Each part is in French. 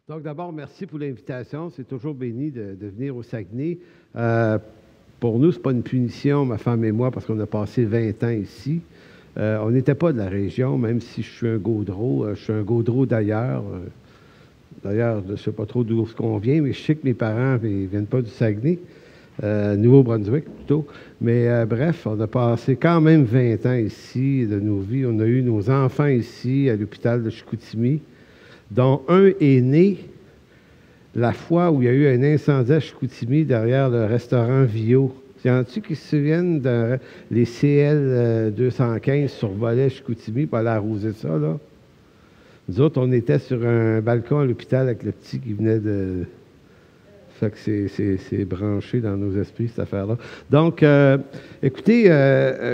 Donc, d'abord, merci pour l'invitation. C'est toujours béni de venir au Saguenay. Pour nous, ce n'est pas une punition, ma femme et moi, parce qu'on a passé 20 ans ici. On n'était pas de la région, même si je suis un Gaudreau. Je suis un Gaudreau d'ailleurs. D'ailleurs, je ne sais pas trop d'où on vient, mais je sais que mes parents ne viennent pas du Saguenay. Nouveau-Brunswick plutôt. Mais bref, on a passé quand même 20 ans ici de nos vies. On a eu nos enfants ici à l'hôpital de Chicoutimi, dont un est né la fois où il y a eu un incendie à Chicoutimi derrière le restaurant Vio. Y en a-tu qui se souviennent de les CL 215 survolaient Chicoutimi pour aller arroser ça, là? Nous autres, on était sur un balcon à l'hôpital avec le petit qui venait de... Fait que c'est branché dans nos esprits, cette affaire-là. Donc, écoutez,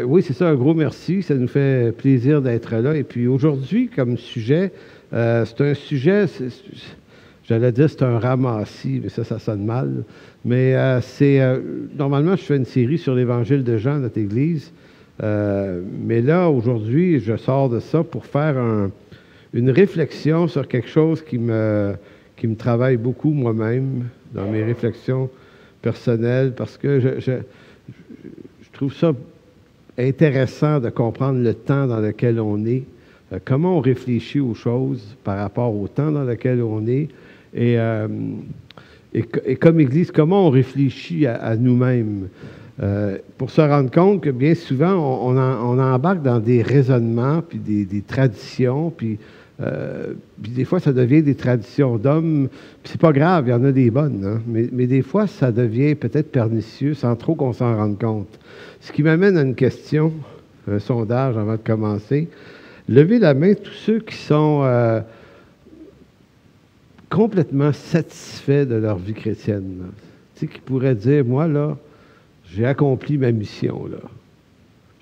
oui, c'est ça, un gros merci. Ça nous fait plaisir d'être là. Et puis aujourd'hui, comme sujet, c'est un sujet, j'allais dire c'est un ramassis, mais ça sonne mal. Mais normalement, je fais une série sur l'Évangile de Jean, notre Église. Mais là, aujourd'hui, je sors de ça pour faire une réflexion sur quelque chose qui me travaille beaucoup moi-même dans mes réflexions personnelles, parce que je trouve ça intéressant de comprendre le temps dans lequel on est, comment on réfléchit aux choses par rapport au temps dans lequel on est, et comme Église, comment on réfléchit à nous-mêmes, pour se rendre compte que bien souvent, on embarque dans des raisonnements, puis des traditions, puis des fois, ça devient des traditions d'hommes. Puis c'est pas grave, il y en a des bonnes, hein? Mais des fois, ça devient peut-être pernicieux sans trop qu'on s'en rende compte. Ce qui m'amène à une question, un sondage avant de commencer. Levez la main tous ceux qui sont complètement satisfaits de leur vie chrétienne. Là. Tu sais, qui pourraient dire, moi, là, j'ai accompli ma mission, là.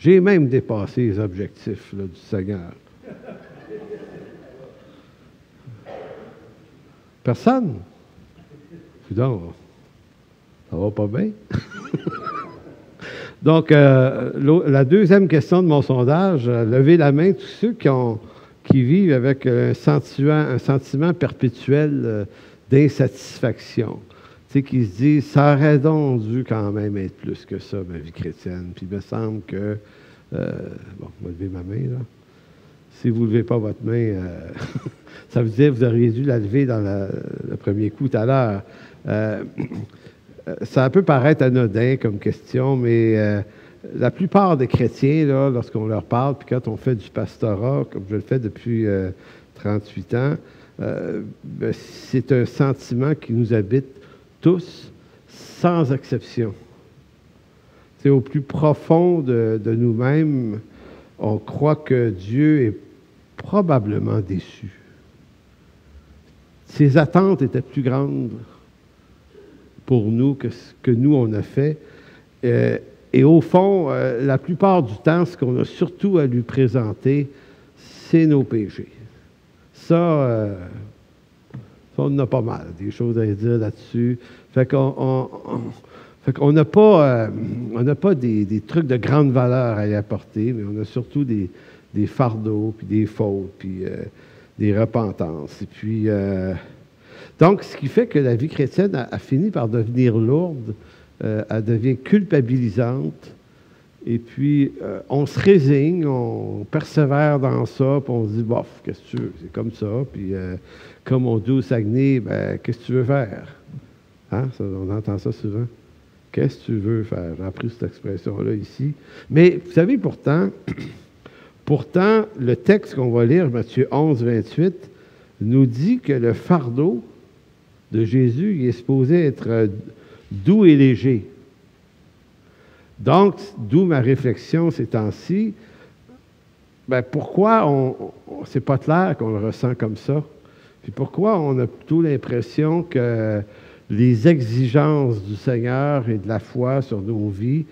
J'ai même dépassé les objectifs là, du Seigneur. Personne? Donc, ça va pas bien? Donc, la deuxième question de mon sondage, levez la main tous ceux qui vivent avec un sentiment perpétuel d'insatisfaction. Tu sais, qui se disent, ça aurait donc dû quand même être plus que ça, ma vie chrétienne. Puis il me semble que... bon, je vais lever ma main, là. Si vous ne levez pas votre main, ça veut dire que vous auriez dû la lever dans le premier coup tout à l'heure. Ça peut paraître anodin comme question, mais la plupart des chrétiens, là, lorsqu'on leur parle, puis quand on fait du pastorat, comme je le fais depuis 38 ans, c'est un sentiment qui nous habite tous, sans exception. C'est au plus profond de nous-mêmes, on croit que Dieu est probablement déçu. Ses attentes étaient plus grandes pour nous que ce que nous, on a fait. Et au fond, la plupart du temps, ce qu'on a surtout à lui présenter, c'est nos péchés. Ça, on en a pas mal, des choses à dire là-dessus. Fait qu'on n'a pas, des trucs de grande valeur à y apporter, mais on a surtout des fardeaux, puis des fautes, puis des repentances. Et puis, donc, ce qui fait que la vie chrétienne a fini par devenir lourde, elle devient culpabilisante, et puis on se résigne, on persévère dans ça, puis on se dit, bof, qu'est-ce que tu veux, c'est comme ça, puis comme on dit au Saguenay, ben, qu'est-ce que tu veux faire? Hein? Ça, on entend ça souvent. Qu'est-ce que tu veux faire? J'ai appris cette expression-là ici. Mais vous savez, pourtant, le texte qu'on va lire, Matthieu 11, 28, nous dit que le fardeau de Jésus, il est supposé être doux et léger. Donc, d'où ma réflexion ces temps-ci, ben pourquoi c'est pas clair qu'on le ressent comme ça? Puis pourquoi on a plutôt l'impression que les exigences du Seigneur et de la foi sur nos vies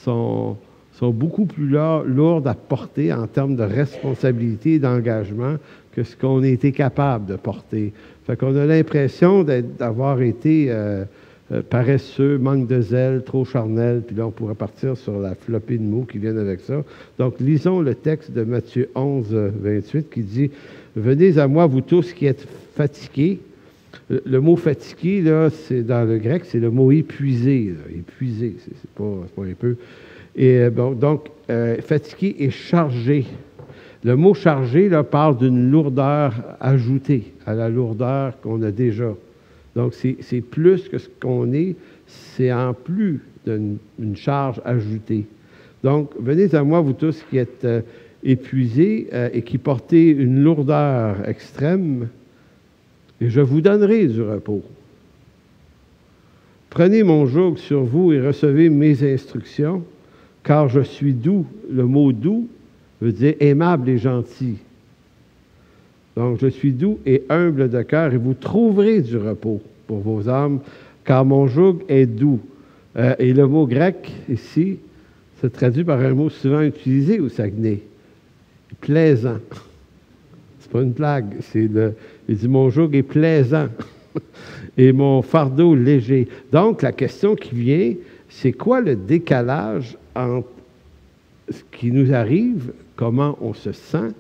sont beaucoup plus lourdes à porter en termes de responsabilité et d'engagement que ce qu'on a été capable de porter. Fait qu'on a l'impression d'avoir été paresseux, manque de zèle, trop charnel, puis là, on pourrait partir sur la flopée de mots qui viennent avec ça. Donc, lisons le texte de Matthieu 11, 28 qui dit « Venez à moi, vous tous qui êtes fatigués Le mot fatigué, là, c'est dans le grec, c'est le mot épuisé. Là. Épuisé, c'est pas un peu. Et bon, donc, fatigué et chargé. Le mot chargé, là, parle d'une lourdeur ajoutée à la lourdeur qu'on a déjà. Donc, c'est plus que ce qu'on est, c'est en plus d'une charge ajoutée. Donc, venez à moi, vous tous qui êtes épuisés et qui portez une lourdeur extrême, et je vous donnerai du repos. Prenez mon joug sur vous et recevez mes instructions, car je suis doux. Le mot doux veut dire aimable et gentil. Donc, je suis doux et humble de cœur, et vous trouverez du repos pour vos âmes, car mon joug est doux. Et le mot grec, ici, se traduit par un mot souvent utilisé au Saguenay. Plaisant. C'est pas une blague. Il dit, mon joug est plaisant et mon fardeau léger. Donc, la question qui vient, c'est quoi le décalage entre ce qui nous arrive, comment on se sent,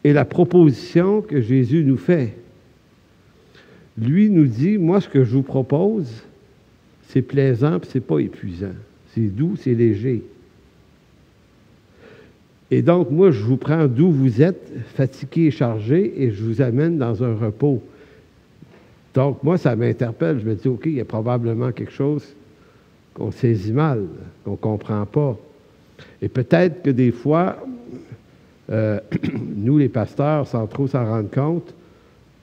et la proposition que Jésus nous fait. Lui nous dit, moi, ce que je vous propose, c'est plaisant, puis c'est pas épuisant. C'est doux, c'est léger. Et donc, moi, je vous prends d'où vous êtes, fatigué et chargé, et je vous amène dans un repos. Donc, moi, ça m'interpelle. Je me dis, OK, il y a probablement quelque chose qu'on saisit mal, qu'on ne comprend pas. Et peut-être que des fois, nous, les pasteurs, sans trop s'en rendre compte,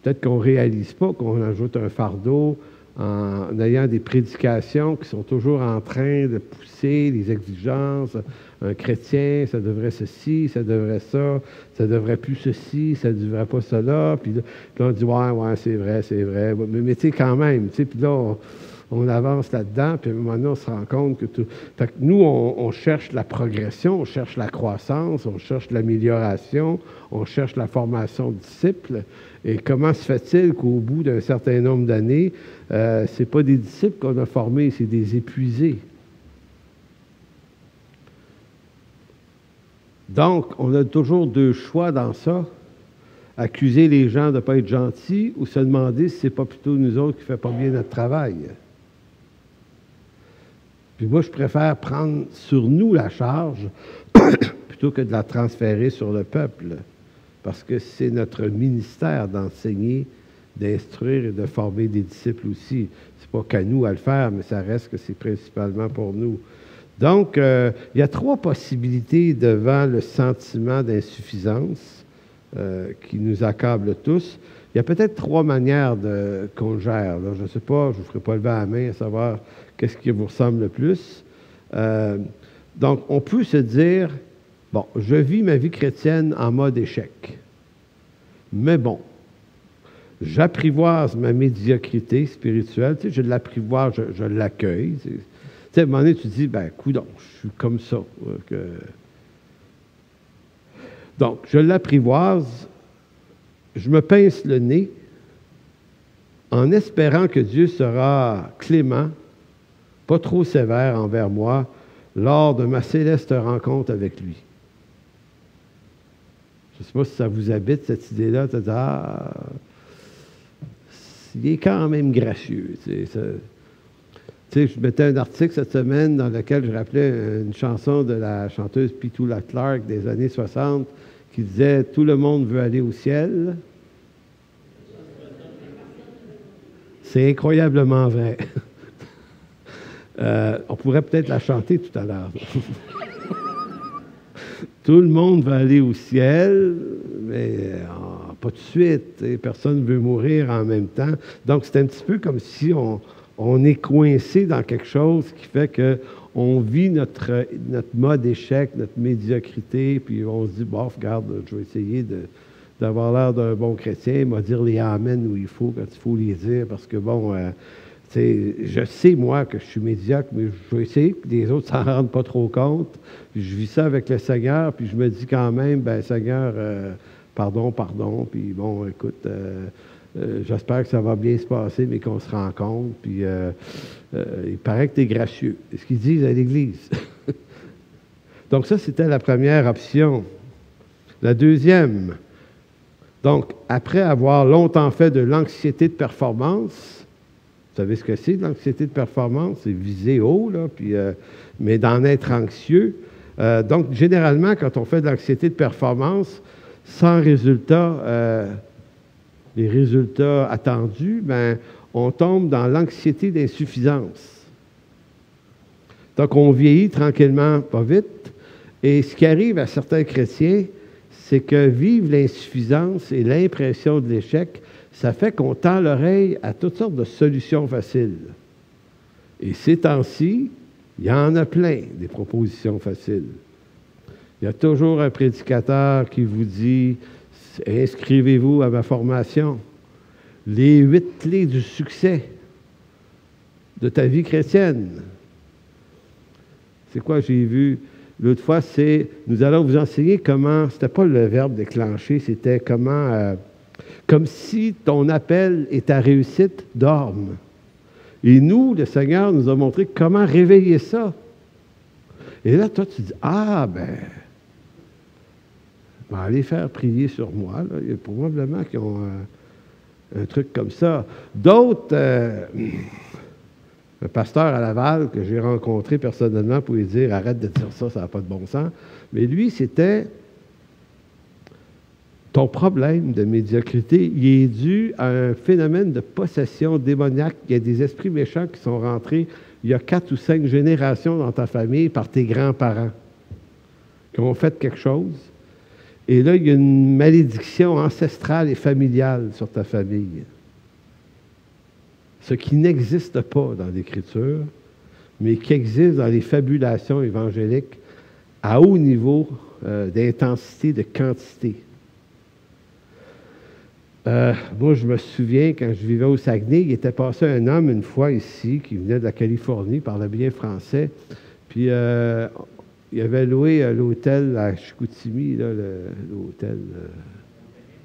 peut-être qu'on ne réalise pas qu'on ajoute un fardeau en ayant des prédications qui sont toujours en train de pousser les exigences. Un chrétien, ça devrait ceci, ça devrait ça, ça devrait plus ceci, ça ne devrait pas cela. Puis là, on dit, ouais, c'est vrai. Mais tu sais, quand même, tu sais, puis là, on avance là-dedans, puis à un moment donné, on se rend compte que tout... Fait que nous, on cherche la progression, on cherche la croissance, on cherche l'amélioration, on cherche la formation de disciples. Et comment se fait-il qu'au bout d'un certain nombre d'années, ce n'est pas des disciples qu'on a formés, c'est des épuisés. Donc, on a toujours deux choix dans ça. Accuser les gens de ne pas être gentils ou se demander si ce n'est pas plutôt nous autres qui ne faisons pas bien notre travail. Puis moi, je préfère prendre sur nous la charge plutôt que de la transférer sur le peuple. Parce que c'est notre ministère d'enseigner, d'instruire et de former des disciples aussi. Ce n'est pas qu'à nous à le faire, mais ça reste que c'est principalement pour nous. Donc, il y a trois possibilités devant le sentiment d'insuffisance qui nous accable tous. Il y a peut-être trois manières qu'on gère. Là. Je ne sais pas, je ne vous ferai pas lever la main à savoir qu'est-ce qui vous ressemble le plus. Donc, on peut se dire, bon, je vis ma vie chrétienne en mode échec. Mais bon, j'apprivoise ma médiocrité spirituelle. Tu sais, je l'apprivoise, je l'accueille. Tu sais, à un moment donné, tu te dis, ben, coudonc, je suis comme ça. Donc, je l'apprivoise, je me pince le nez en espérant que Dieu sera clément, pas trop sévère envers moi, lors de ma céleste rencontre avec lui. Je ne sais pas si ça vous habite, cette idée-là, de dire, il est quand même gracieux. Tu sais, je mettais un article cette semaine dans lequel je rappelais une chanson de la chanteuse Petula Clark des années 60 qui disait « Tout le monde veut aller au ciel ». C'est incroyablement vrai. On pourrait peut-être la chanter tout à l'heure. Tout le monde va aller au ciel, mais pas tout de suite. Personne ne veut mourir en même temps. Donc, c'est un petit peu comme si on est coincé dans quelque chose qui fait qu'on vit notre mode échec, notre médiocrité, puis on se dit, bon, regarde, je vais essayer d'avoir l'air d'un bon chrétien, il va dire les amens où il faut, quand il faut les dire, parce que, bon... je sais, moi, que je suis médiocre, mais je vais essayer que les autres ne s'en rendent pas trop compte. Puis je vis ça avec le Seigneur, puis je me dis quand même, ben Seigneur, pardon, puis bon, écoute, j'espère que ça va bien se passer, mais qu'on se rencontre, puis il paraît que tu es gracieux. C'est ce qu'ils disent à l'Église. Donc ça, c'était la première option. La deuxième, Donc, après avoir longtemps fait de l'anxiété de performance, vous savez ce que c'est, de l'anxiété de performance? C'est viser haut, là, puis, mais d'en être anxieux. Donc, généralement, quand on fait de l'anxiété de performance, sans résultat, les résultats attendus, ben, on tombe dans l'anxiété d'insuffisance. Donc, on vieillit tranquillement, pas vite. Et ce qui arrive à certains chrétiens, c'est que vivre l'insuffisance et l'impression de l'échec, ça fait qu'on tend l'oreille à toutes sortes de solutions faciles. Et ces temps-ci, il y en a plein, des propositions faciles. Il y a toujours un prédicateur qui vous dit « Inscrivez-vous à ma formation. Les 8 clés du succès de ta vie chrétienne. » C'est quoi j'ai vu? L'autre fois, c'est « Nous allons vous enseigner comment... » C'était pas le verbe déclencher, c'était comment... comme si ton appel et ta réussite dorment. Et nous, le Seigneur nous a montré comment réveiller ça. Et là, toi, tu dis, ah, ben, je vais aller faire prier sur moi. Là. Il y a probablement qui ont un truc comme ça. D'autres, un pasteur à Laval que j'ai rencontré personnellement pour lui dire, arrête de dire ça, ça n'a pas de bon sens. Mais lui, c'était... Ton problème de médiocrité, il est dû à un phénomène de possession démoniaque. Il y a des esprits méchants qui sont rentrés il y a 4 ou 5 générations dans ta famille par tes grands-parents qui ont fait quelque chose. Et là, il y a une malédiction ancestrale et familiale sur ta famille. Ce qui n'existe pas dans l'Écriture, mais qui existe dans les fabulations évangéliques à haut niveau d'intensité, de quantité. Moi, je me souviens, quand je vivais au Saguenay, il était passé un homme une fois ici, qui venait de la Californie, parlait bien français, puis il avait loué l'hôtel à Chicoutimi, là, l'hôtel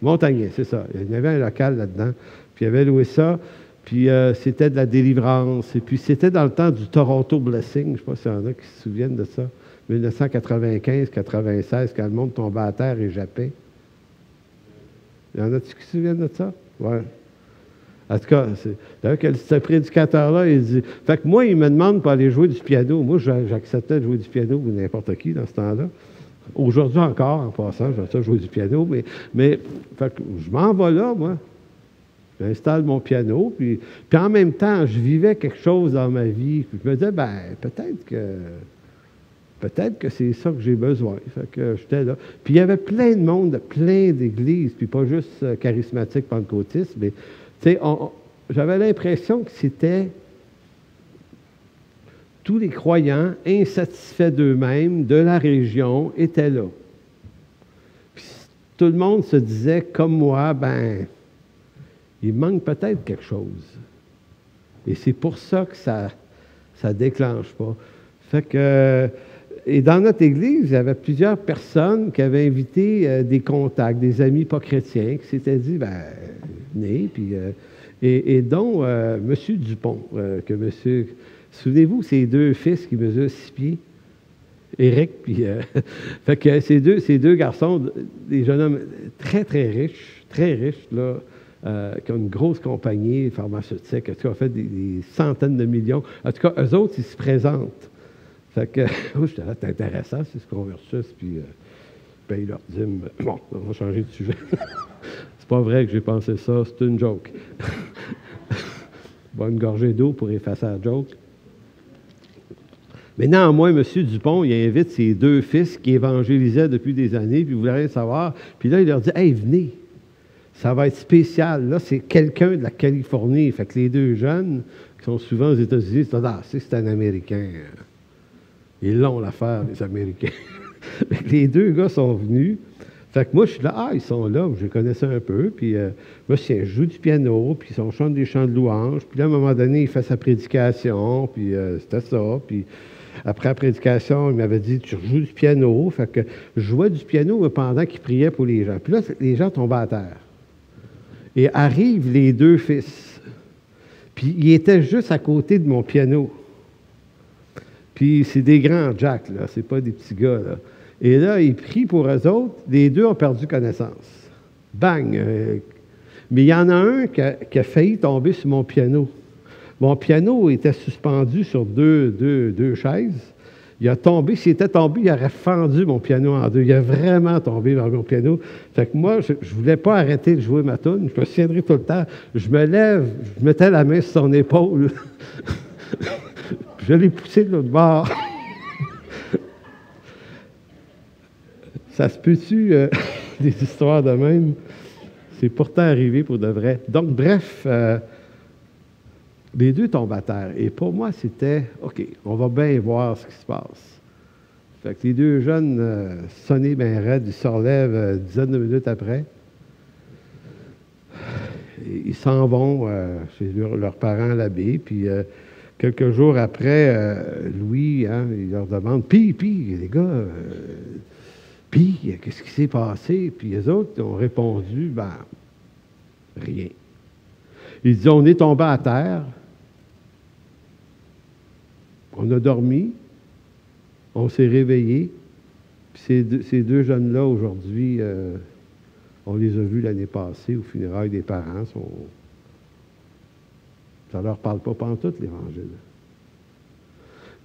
Montagnier, c'est ça. Il y avait un local là-dedans, puis il avait loué ça, puis c'était de la délivrance, et puis c'était dans le temps du Toronto Blessing, je ne sais pas s'il y en a qui se souviennent de ça, 1995-96, quand le monde tombait à terre et jappait. Il y en a-tu qui se souviennent de ça? Oui. En tout cas, ce prédicateur-là, il dit... Fait que moi, il me demande pour aller jouer du piano. Moi, j'acceptais de jouer du piano ou n'importe qui dans ce temps-là. Aujourd'hui encore, en passant, j'aime ça jouer du piano, mais fait que je m'en vais là, moi. J'installe mon piano, puis en même temps, je vivais quelque chose dans ma vie. Puis je me disais, ben peut-être que c'est ça que j'ai besoin. Fait que j'étais là. Puis il y avait plein de monde, plein d'églises, puis pas juste charismatique, pentecôtiste, mais tu sais, j'avais l'impression que c'était tous les croyants insatisfaits d'eux-mêmes, de la région, étaient là. Puis tout le monde se disait, comme moi, ben, il manque peut-être quelque chose. Et c'est pour ça que ça déclenche pas. Fait que... Et dans notre église, il y avait plusieurs personnes qui avaient invité des contacts, des amis pas chrétiens, qui s'étaient dit, ben, venez, puis... et dont M. Dupont, que M. Souvenez-vous, ces 2 fils qui mesurent 6 pieds, Éric, puis... fait que ces deux garçons, des jeunes hommes très, très riches, là, qui ont une grosse compagnie pharmaceutique, qui ont fait des centaines de millions. En tout cas, eux autres, ils se présentent. Fait que, j'étais là, c'est intéressant, c'est ce qu'on versus, puis paye leur dîme. Bon, on va changer de sujet. C'est pas vrai que j'ai pensé ça, c'est une joke. Bon, une gorgée d'eau pour effacer la joke. Mais néanmoins, M. Dupont, il invite ses 2 fils qui évangélisaient depuis des années, puis ils voulaient rien savoir. Puis là, il leur dit, « Hey, venez, ça va être spécial. » Là, c'est quelqu'un de la Californie. Fait que les 2 jeunes, qui sont souvent aux États-Unis, ils disent, « Ah, c'est un Américain. » Ils l'ont l'affaire, les Américains. Les 2 gars sont venus. Fait que moi, je suis là, ils sont là, je les connaissais un peu. Puis moi, je joue du piano, puis on chante des chants de louange. Puis là, à un moment donné, il fait sa prédication, puis c'était ça. Puis après la prédication, il m'avait dit, tu joues du piano. Fait que je jouais du piano pendant qu'il priait pour les gens. Puis là, les gens tombaient à terre. Et arrivent les 2 fils. Puis ils étaient juste à côté de mon piano. Puis c'est des grands Jack, là, c'est pas des petits gars, là. Et là, ils prient pour eux autres. Les 2 ont perdu connaissance. Bang! Mais il y en a un qui a failli tomber sur mon piano. Mon piano était suspendu sur deux chaises. Il a tombé. S'il était tombé, il aurait fendu mon piano en deux. Il a vraiment tombé dans mon piano. Fait que moi, je ne voulais pas arrêter de jouer ma toune. Je me souviendrai tout le temps. Je me lève, je mettais la main sur son épaule. Je l'ai poussé de l'autre bord. Ça se peut-tu, des histoires de même? C'est pourtant arrivé pour de vrai. Donc, bref, les deux tombent à terre. Et pour moi, c'était, OK, on va bien voir ce qui se passe. Fait que les deux jeunes, sonnés bien raides, ils se relèvent une dizaine de minutes après. Ils s'en vont chez leurs parents à l'abbé, puis quelques jours après, Louis, il leur demande, puis, les gars, puis, qu'est-ce qui s'est passé? Puis les autres ont répondu, ben, rien. Ils disent, on est tombé à terre, on a dormi, on s'est réveillé, puis ces deux jeunes-là, aujourd'hui, on les a vus l'année passée aux funérailles des parents. Ça ne leur parle pas pantoute, l'Évangile.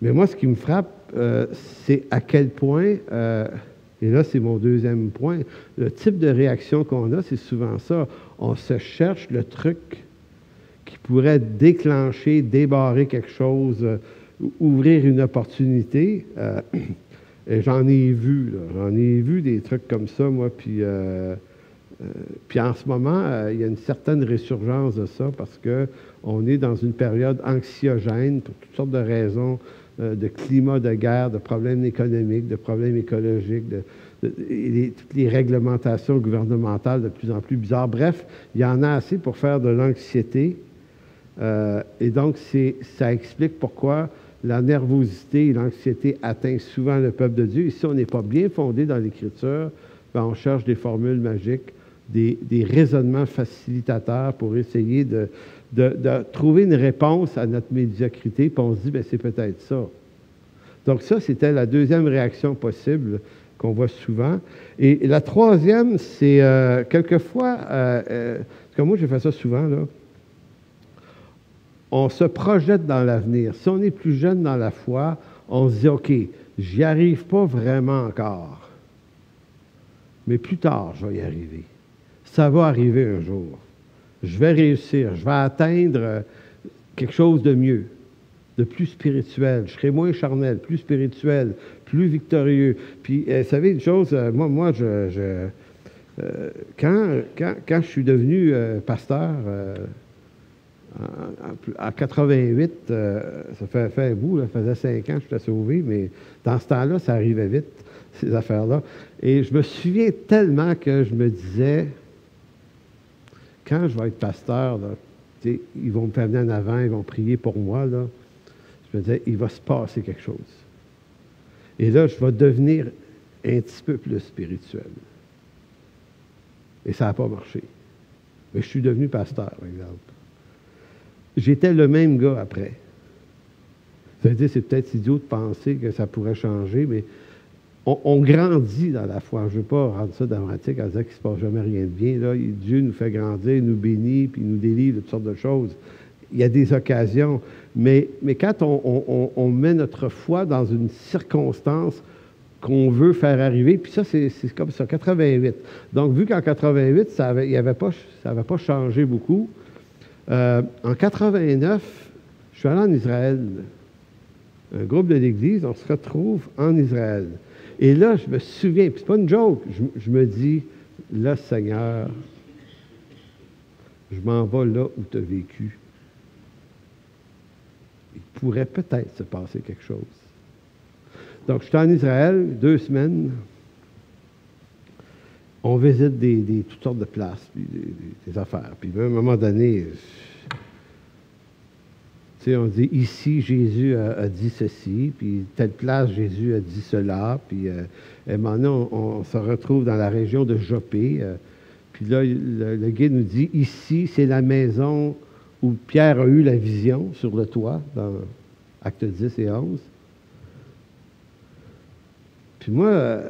Mais moi, ce qui me frappe, c'est à quel point, et là, c'est mon deuxième point, le type de réaction qu'on a, c'est souvent ça. On se cherche le truc qui pourrait déclencher, débarrer quelque chose, ouvrir une opportunité. Et j'en ai vu, là. J'en ai vu des trucs comme ça, moi, puis en ce moment, il y a une certaine résurgence de ça parce qu'on est dans une période anxiogène pour toutes sortes de raisons, de climat de guerre, de problèmes économiques, de problèmes écologiques, toutes les réglementations gouvernementales de plus en plus bizarres. Bref, il y en a assez pour faire de l'anxiété. Et donc, ça explique pourquoi la nervosité et l'anxiété atteignent souvent le peuple de Dieu. Et si on n'est pas bien fondé dans l'Écriture, ben on cherche des formules magiques, des raisonnements facilitateurs pour essayer de trouver une réponse à notre médiocrité, puis on se dit, bien, c'est peut-être ça. Donc ça, c'était la deuxième réaction possible qu'on voit souvent. Et la troisième, c'est quelquefois, parce que moi, j'ai fait ça souvent, là, on se projette dans l'avenir. Si on est plus jeune dans la foi, on se dit, OK, j'y arrive pas vraiment encore, mais plus tard, je vais y arriver. Ça va arriver un jour. Je vais réussir. Je vais atteindre quelque chose de mieux, de plus spirituel. Je serai moins charnel, plus spirituel, plus victorieux. Puis, vous savez une chose, moi quand je suis devenu pasteur, en 88, ça fait un bout, ça faisait 5 ans que je t'ai sauvé, mais dans ce temps-là, ça arrivait vite, ces affaires-là. Et je me souviens tellement que je me disais, quand je vais être pasteur, là, ils vont me faire venir en avant, ils vont prier pour moi, là. Je me disais, il va se passer quelque chose. Et là, je vais devenir un petit peu plus spirituel. Et ça n'a pas marché. Mais je suis devenu pasteur, par exemple. J'étais le même gars après. Ça veut dire, c'est peut-être idiot de penser que ça pourrait changer, mais on grandit dans la foi. Je ne veux pas rendre ça dramatique en disant qu'il ne se passe jamais rien de bien. Là, Dieu nous fait grandir, nous bénit, puis nous délivre de toutes sortes de choses. Il y a des occasions. Mais quand on met notre foi dans une circonstance qu'on veut faire arriver, puis ça, c'est comme ça, 88. Donc, vu qu'en 88, ça n'avait pas changé beaucoup, en 89, je suis allé en Israël. Un groupe de l'Église, on se retrouve en Israël. Et là, je me souviens, puis c'est pas une joke, je me dis, là, Seigneur, je m'en vais là où tu as vécu. Il pourrait peut-être se passer quelque chose. Donc, je suis en Israël, 2 semaines. On visite toutes sortes de places, puis des affaires. Puis à un moment donné, tu sais, on dit, ici, Jésus a dit ceci, puis telle place, Jésus a dit cela, puis maintenant, on se retrouve dans la région de Jopé, puis là, le guide nous dit, ici, c'est la maison où Pierre a eu la vision sur le toit, dans Actes 10 et 11. Puis moi,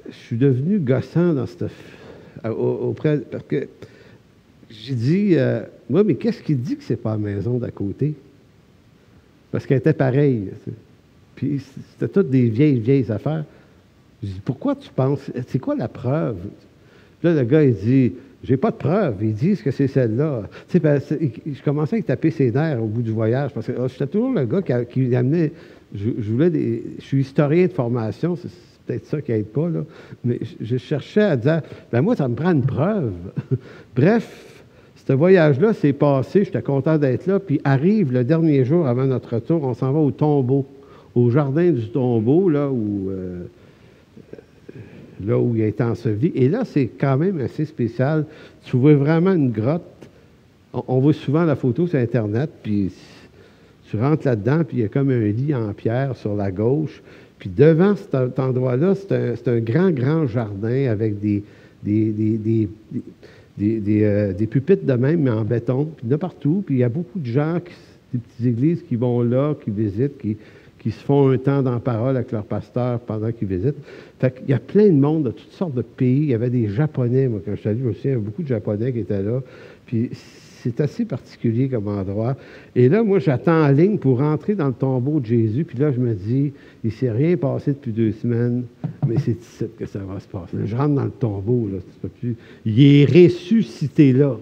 je suis devenu gossant dans Parce que j'ai dit, moi, mais qu'est-ce qui dit que c'est pas la maison d'à côté? Parce qu'elle était pareille. Puis c'était toutes des vieilles affaires. Je dis, pourquoi tu penses? C'est quoi la preuve? Puis là, le gars, il dit, j'ai pas de preuve. Ils disent que c'est celle-là. Tu sais, je commençais à taper ses nerfs au bout du voyage parce que j'étais toujours le gars qui amenait. Je suis historien de formation, c'est peut-être ça qui n'aide pas, là. Mais je cherchais à dire, ben moi, ça me prend une preuve. Bref, ce voyage-là s'est passé, j'étais content d'être là, puis arrive le dernier jour avant notre retour, on s'en va au tombeau, au jardin du tombeau, là où il a été enseveli. Et là, c'est quand même assez spécial. Tu vois vraiment une grotte. On voit souvent la photo sur Internet, puis tu rentres là-dedans, puis il y a comme un lit en pierre sur la gauche. Puis devant cet endroit-là, c'est un grand jardin avec des pupitres de même, mais en béton, puis de partout. Puis il y a beaucoup de gens, des petites églises qui vont là, qui visitent, qui se font un temps dans parole avec leur pasteur pendant qu'ils visitent. Fait qu'il y a plein de monde de toutes sortes de pays. Il y avait des Japonais, moi, quand je suis allé aussi, il y avait beaucoup de Japonais qui étaient là. Puis c'est assez particulier comme endroit. Et là, moi, j'attends en ligne pour rentrer dans le tombeau de Jésus. Puis là, je me dis, il ne s'est rien passé depuis 2 semaines, mais c'est ici que ça va se passer. Là, je rentre dans le tombeau, là, tu peux plus. Il est ressuscité là.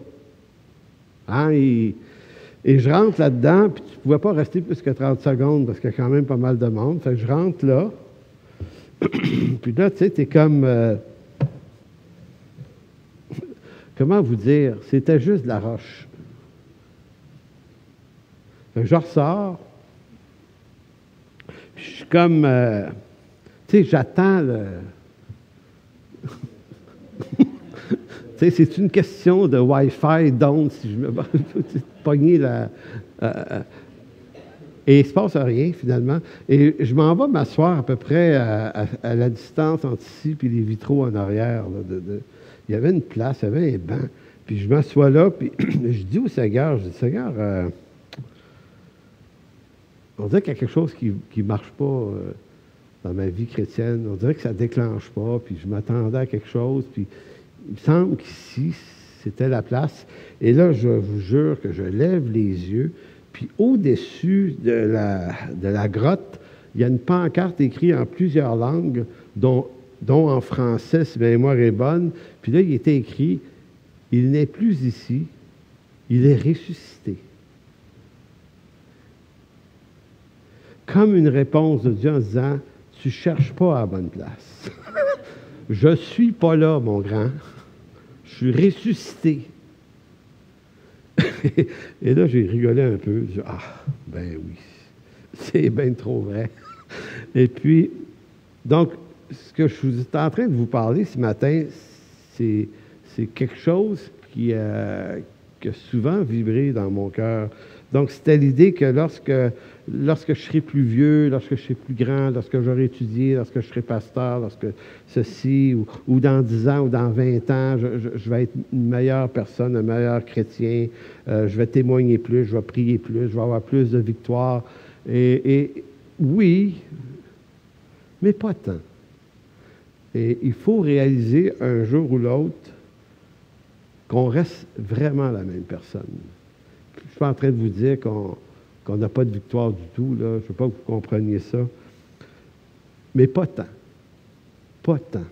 Hein? Et je rentre là-dedans, puis tu ne pouvais pas rester plus que 30 secondes parce qu'il y a quand même pas mal de monde. Fait que je rentre là. Puis là, tu sais, tu es comme... comment vous dire? C'était juste de la roche. Fait que je ressors. Puis je suis comme... tu sais, j'attends le... tu sais, c'est une question de Wi-Fi, donc, si je me pogner la... et il ne se passe rien, finalement. Et je m'en vais m'asseoir à peu près à la distance entre ici et les vitraux en arrière. Là, il y avait une place, il y avait un banc. Puis je m'assois là, puis je dis au Seigneur, Seigneur, on dirait qu'il y a quelque chose qui ne marche pas dans ma vie chrétienne. On dirait que ça ne déclenche pas, puis je m'attendais à quelque chose, puis il me semble qu'ici, c'était la place. Et là, je vous jure que je lève les yeux, puis au-dessus de la grotte, il y a une pancarte écrite en plusieurs langues, dont en français, si ma mémoire est bonne. Puis là, il était écrit, « Il n'est plus ici, il est ressuscité. » Comme une réponse de Dieu en disant, « Tu ne cherches pas à la bonne place. Je ne suis pas là, mon grand. Je suis ressuscité. » Et là, j'ai rigolé un peu. J'ai dit, ah, ben oui, c'est bien trop vrai. Et puis, donc, ce que je suis en train de vous parler ce matin, c'est quelque chose qui a souvent vibré dans mon cœur. Donc, c'était l'idée que lorsque je serai plus vieux, lorsque je serai plus grand, lorsque j'aurai étudié, lorsque je serai pasteur, lorsque ceci, ou dans 10 ans ou dans 20 ans, je vais être une meilleure personne, un meilleur chrétien, je vais témoigner plus, je vais prier plus, je vais avoir plus de victoires. Et oui, mais pas tant. Et il faut réaliser un jour ou l'autre qu'on reste vraiment la même personne. Je ne suis pas en train de vous dire qu'on n'a pas de victoire du tout, là. Je ne veux pas que vous compreniez ça. Mais pas tant. Pas tant.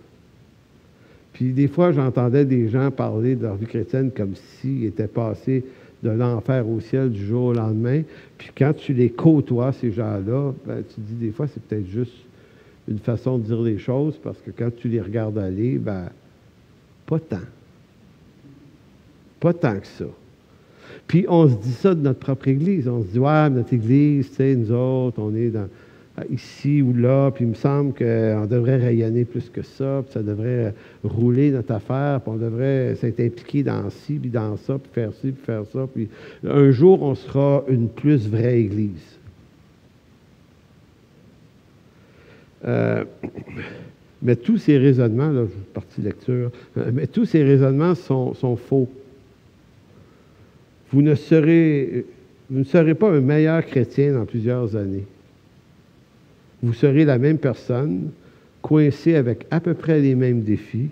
Puis des fois, j'entendais des gens parler de leur vie chrétienne comme s'ils étaient passés de l'enfer au ciel du jour au lendemain. Puis quand tu les côtoies, ces gens-là, ben, tu te dis des fois, c'est peut-être juste une façon de dire les choses, parce que quand tu les regardes aller, ben, pas tant. Pas tant que ça. Puis on se dit ça de notre propre Église. On se dit, ouais, notre Église, tu sais, nous autres, on est ici ou là, puis il me semble qu'on devrait rayonner plus que ça, puis ça devrait rouler notre affaire, puis on devrait s'être impliqué dans ci, puis dans ça, puis faire ci, puis faire ça, puis un jour, on sera une plus vraie Église. Mais tous ces raisonnements, là, je suis parti de lecture, mais tous ces raisonnements sont faux. Vous ne serez pas un meilleur chrétien dans plusieurs années. Vous serez la même personne, coincée avec à peu près les mêmes défis,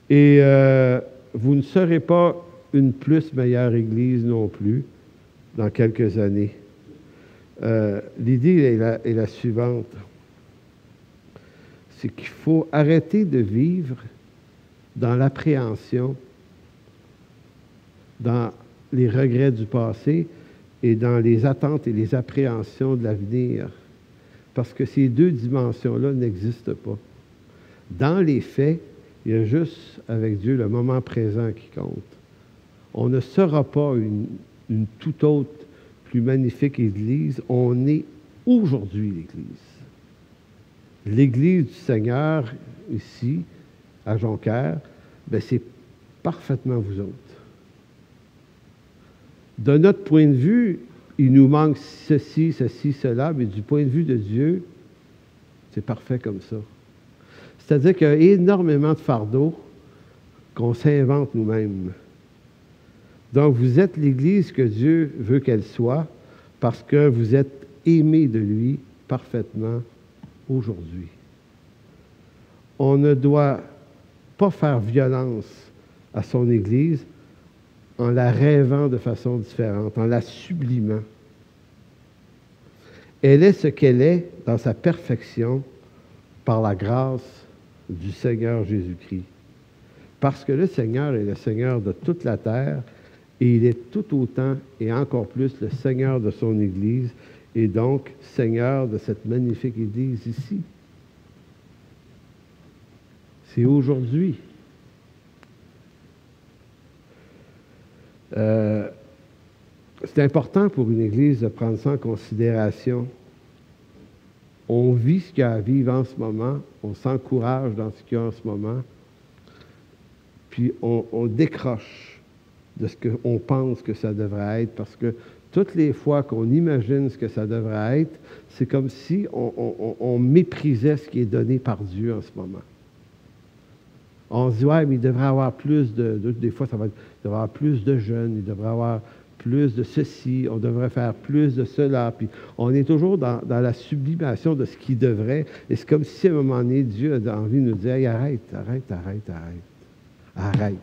Et vous ne serez pas une plus meilleure Église non plus dans quelques années. L'idée est la suivante. C'est qu'il faut arrêter de vivre dans l'appréhension, dans les regrets du passé et dans les attentes et les appréhensions de l'avenir. Parce que ces deux dimensions-là n'existent pas. Dans les faits, il y a juste avec Dieu le moment présent qui compte. On ne sera pas une toute autre, plus magnifique Église. On est aujourd'hui l'Église. L'Église du Seigneur, ici, à Jonquière, bien, c'est parfaitement vous autres. De notre point de vue, il nous manque ceci, cela, mais du point de vue de Dieu, c'est parfait comme ça. C'est-à-dire qu'il y a énormément de fardeaux qu'on s'invente nous-mêmes. Donc, vous êtes l'Église que Dieu veut qu'elle soit parce que vous êtes aimés de lui parfaitement aujourd'hui. On ne doit pas faire violence à son Église en la rêvant de façon différente, en la sublimant. Elle est ce qu'elle est dans sa perfection par la grâce du Seigneur Jésus-Christ. Parce que le Seigneur est le Seigneur de toute la terre et il est tout autant et encore plus le Seigneur de son Église et donc Seigneur de cette magnifique Église ici. C'est aujourd'hui. C'est important pour une Église de prendre ça en considération. On vit ce qu'il y a à vivre en ce moment, on s'encourage dans ce qu'il y a en ce moment, puis on décroche de ce qu'on pense que ça devrait être, parce que toutes les fois qu'on imagine ce que ça devrait être, c'est comme si on méprisait ce qui est donné par Dieu en ce moment. On se dit, ouais, mais il devrait y avoir plus des fois, il devrait y avoir plus de jeunes, il devrait y avoir plus de ceci, on devrait faire plus de cela. Puis on est toujours dans la sublimation de ce qui devrait. Et c'est comme si à un moment donné, Dieu a envie de nous dire, hey, arrête.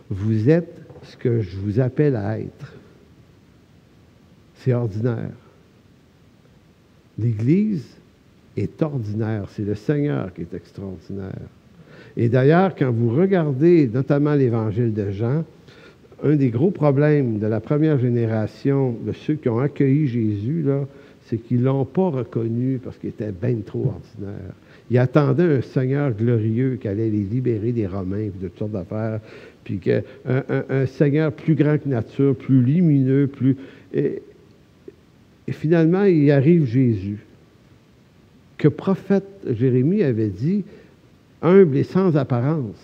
Vous êtes ce que je vous appelle à être. C'est ordinaire. L'Église est ordinaire. C'est le Seigneur qui est extraordinaire. Et d'ailleurs, quand vous regardez notamment l'Évangile de Jean, un des gros problèmes de la première génération, de ceux qui ont accueilli Jésus, là, c'est qu'ils ne l'ont pas reconnu parce qu'il était bien trop ordinaire. Ils attendaient un Seigneur glorieux qui allait les libérer des Romains et de toutes sortes d'affaires, puis un Seigneur plus grand que nature, plus lumineux, plus... Et finalement, il arrive Jésus, que prophète Jérémie avait dit, humble et sans apparence.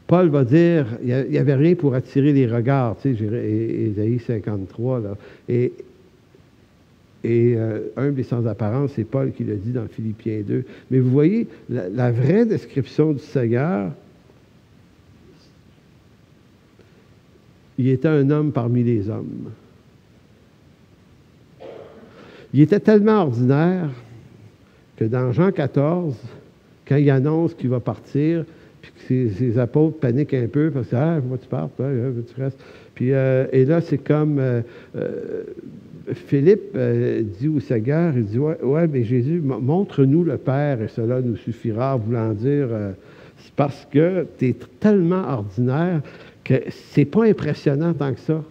Paul va dire, il n'y avait rien pour attirer les regards, tu sais, Ésaïe 53, là. Et humble et sans apparence, c'est Paul qui le dit dans Philippiens 2. Mais vous voyez, la vraie description du Seigneur, il était un homme parmi les hommes. Il était tellement ordinaire que dans Jean 14, quand il annonce qu'il va partir, puis que ses apôtres paniquent un peu parce que « Ah, faut que tu partes, faut que tu restes. » Puis, et là, c'est comme Philippe dit au Seigneur, il dit « Ouais, mais Jésus, montre-nous le Père et cela nous suffira. » Voulant dire, c'est parce que tu es tellement ordinaire que c'est pas impressionnant tant que ça.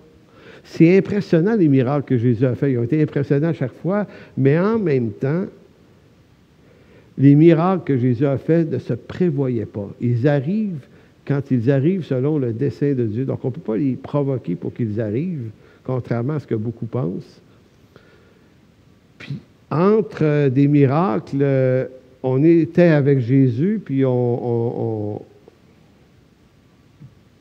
C'est impressionnant les miracles que Jésus a faits. Ils ont été impressionnants à chaque fois, mais en même temps, les miracles que Jésus a faits ne se prévoyaient pas. Ils arrivent quand ils arrivent selon le dessein de Dieu. Donc, on ne peut pas les provoquer pour qu'ils arrivent, contrairement à ce que beaucoup pensent. Puis, entre des miracles, on était avec Jésus, puis il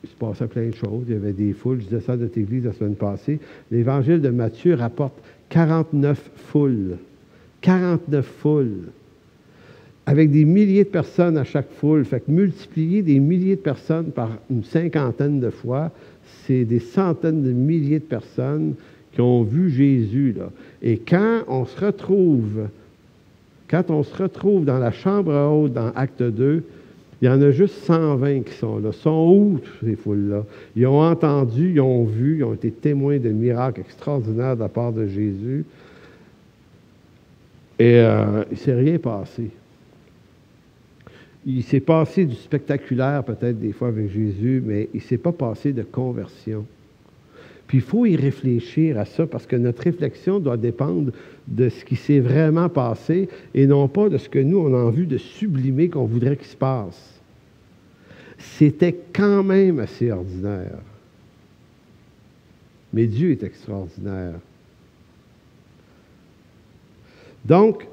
se passait plein de choses. Il y avait des foules. Je disais ça à notre église la semaine passée. L'Évangile de Matthieu rapporte 49 foules. 49 foules. Avec des milliers de personnes à chaque foule. Fait que multiplier des milliers de personnes par une cinquantaine de fois, c'est des centaines de milliers de personnes qui ont vu Jésus, là. Et quand on se retrouve Quand on se retrouve dans la chambre haute dans Acte 2, il y en a juste 120 qui sont là. Sont où, ces foules-là? Ils ont entendu, ils ont vu, ils ont été témoins de miracles extraordinaires de la part de Jésus. Et il ne s'est rien passé. Il s'est passé du spectaculaire peut-être des fois avec Jésus, mais il ne s'est pas passé de conversion. Puis il faut y réfléchir à ça parce que notre réflexion doit dépendre de ce qui s'est vraiment passé et non pas de ce que nous, on a envie de sublimer qu'on voudrait qu'il se passe. C'était quand même assez ordinaire. Mais Dieu est extraordinaire. Donc,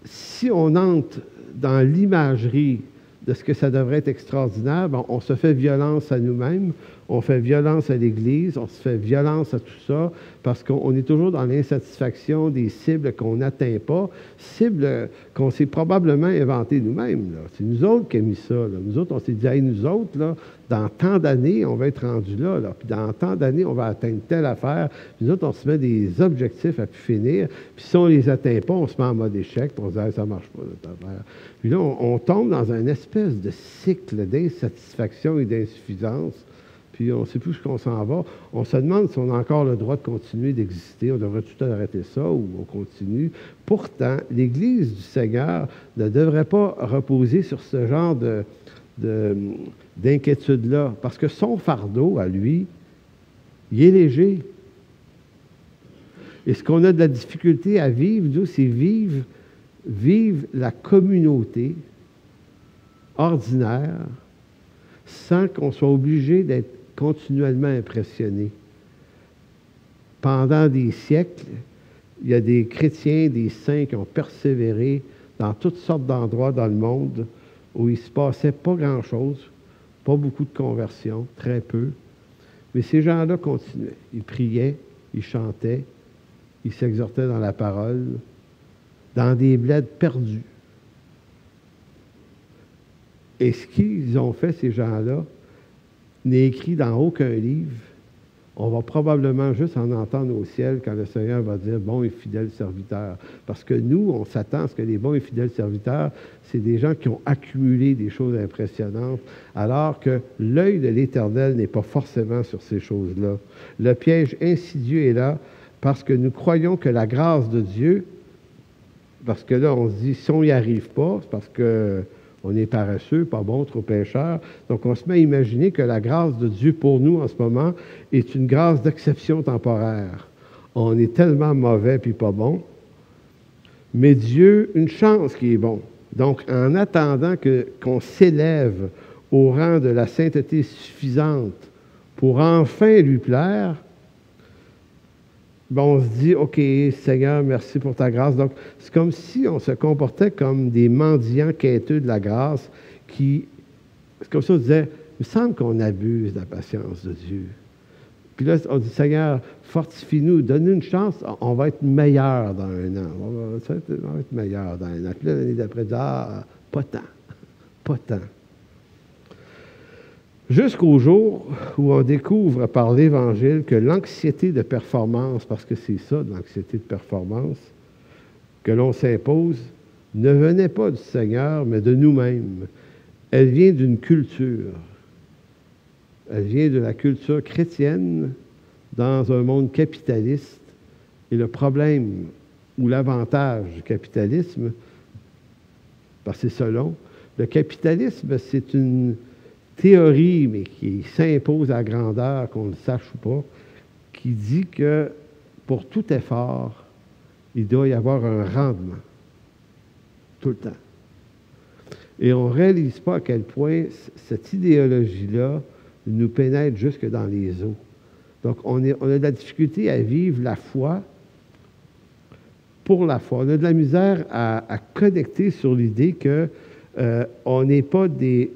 si on entre dans l'imagerie de ce que ça devrait être extraordinaire, bon, on se fait violence à nous-mêmes, on fait violence à l'Église, on se fait violence à tout ça, parce qu'on est toujours dans l'insatisfaction des cibles qu'on n'atteint pas, cibles qu'on s'est probablement inventées nous-mêmes. Là. C'est nous autres qui avons mis ça. Là. Nous autres, on s'est dit, hey, nous autres, là, dans tant d'années, on va être rendus là, là. Puis dans tant d'années, on va atteindre telle affaire. Puis nous autres, on se met des objectifs à plus finir. Puis si on ne les atteint pas, on se met en mode échec, puis on se dit, hey, ça ne marche pas, notre affaire. Puis là, on tombe dans une espèce de cycle d'insatisfaction et d'insuffisance. Puis on ne sait plus où on s'en va. On se demande si on a encore le droit de continuer d'exister. On devrait tout arrêter ça ou on continue. Pourtant, l'Église du Seigneur ne devrait pas reposer sur ce genre d'inquiétude-là. Parce que son fardeau, à lui, il est léger. Et ce qu'on a de la difficulté à vivre, nous, c'est vivre la communauté ordinaire sans qu'on soit obligé d'être continuellement impressionné. Pendant des siècles, il y a des chrétiens, des saints qui ont persévéré dans toutes sortes d'endroits dans le monde où il ne se passait pas grand-chose, pas beaucoup de conversions, très peu. Mais ces gens-là continuaient. Ils priaient, ils chantaient, ils s'exhortaient dans la parole, dans des bleds perdus. Et ce qu'ils ont fait, ces gens-là, n'est écrit dans aucun livre. On va probablement juste en entendre au ciel quand le Seigneur va dire « bon et fidèle serviteur ». Parce que nous, on s'attend à ce que les bons et fidèles serviteurs, c'est des gens qui ont accumulé des choses impressionnantes, alors que l'œil de l'Éternel n'est pas forcément sur ces choses-là. Le piège insidieux est là parce que nous croyons que la grâce de Dieu, parce que là, on se dit, si on n'y arrive pas, c'est parce que on est paresseux, pas bon, trop pécheur. Donc, on se met à imaginer que la grâce de Dieu pour nous en ce moment est une grâce d'exception temporaire. On est tellement mauvais puis pas bon. Mais Dieu, une chance qui est bon. Donc, en attendant qu'on s'élève au rang de la sainteté suffisante pour enfin lui plaire, ben on se dit, OK, Seigneur, merci pour ta grâce. Donc, c'est comme si on se comportait comme des mendiants quêteux de la grâce qui, c'est comme ça on disait, il me semble qu'on abuse de la patience de Dieu. Puis là, on dit, Seigneur, fortifie-nous, donne-nous une chance, on va être meilleur dans un an. On va être meilleur dans un an. Puis là, l'année d'après, pas tant, pas tant. Jusqu'au jour où on découvre par l'Évangile que l'anxiété de performance, parce que c'est ça, l'anxiété de performance, que l'on s'impose, ne venait pas du Seigneur, mais de nous-mêmes. Elle vient d'une culture. Elle vient de la culture chrétienne dans un monde capitaliste. Et le problème ou l'avantage du capitalisme, parce que c'est selon, le capitalisme, c'est une théorie, mais qui s'impose à grandeur, qu'on le sache ou pas, qui dit que pour tout effort, il doit y avoir un rendement. Tout le temps. Et on ne réalise pas à quel point cette idéologie-là nous pénètre jusque dans les os. Donc, on a de la difficulté à vivre la foi pour la foi. On a de la misère à connecter sur l'idée que on n'est pas des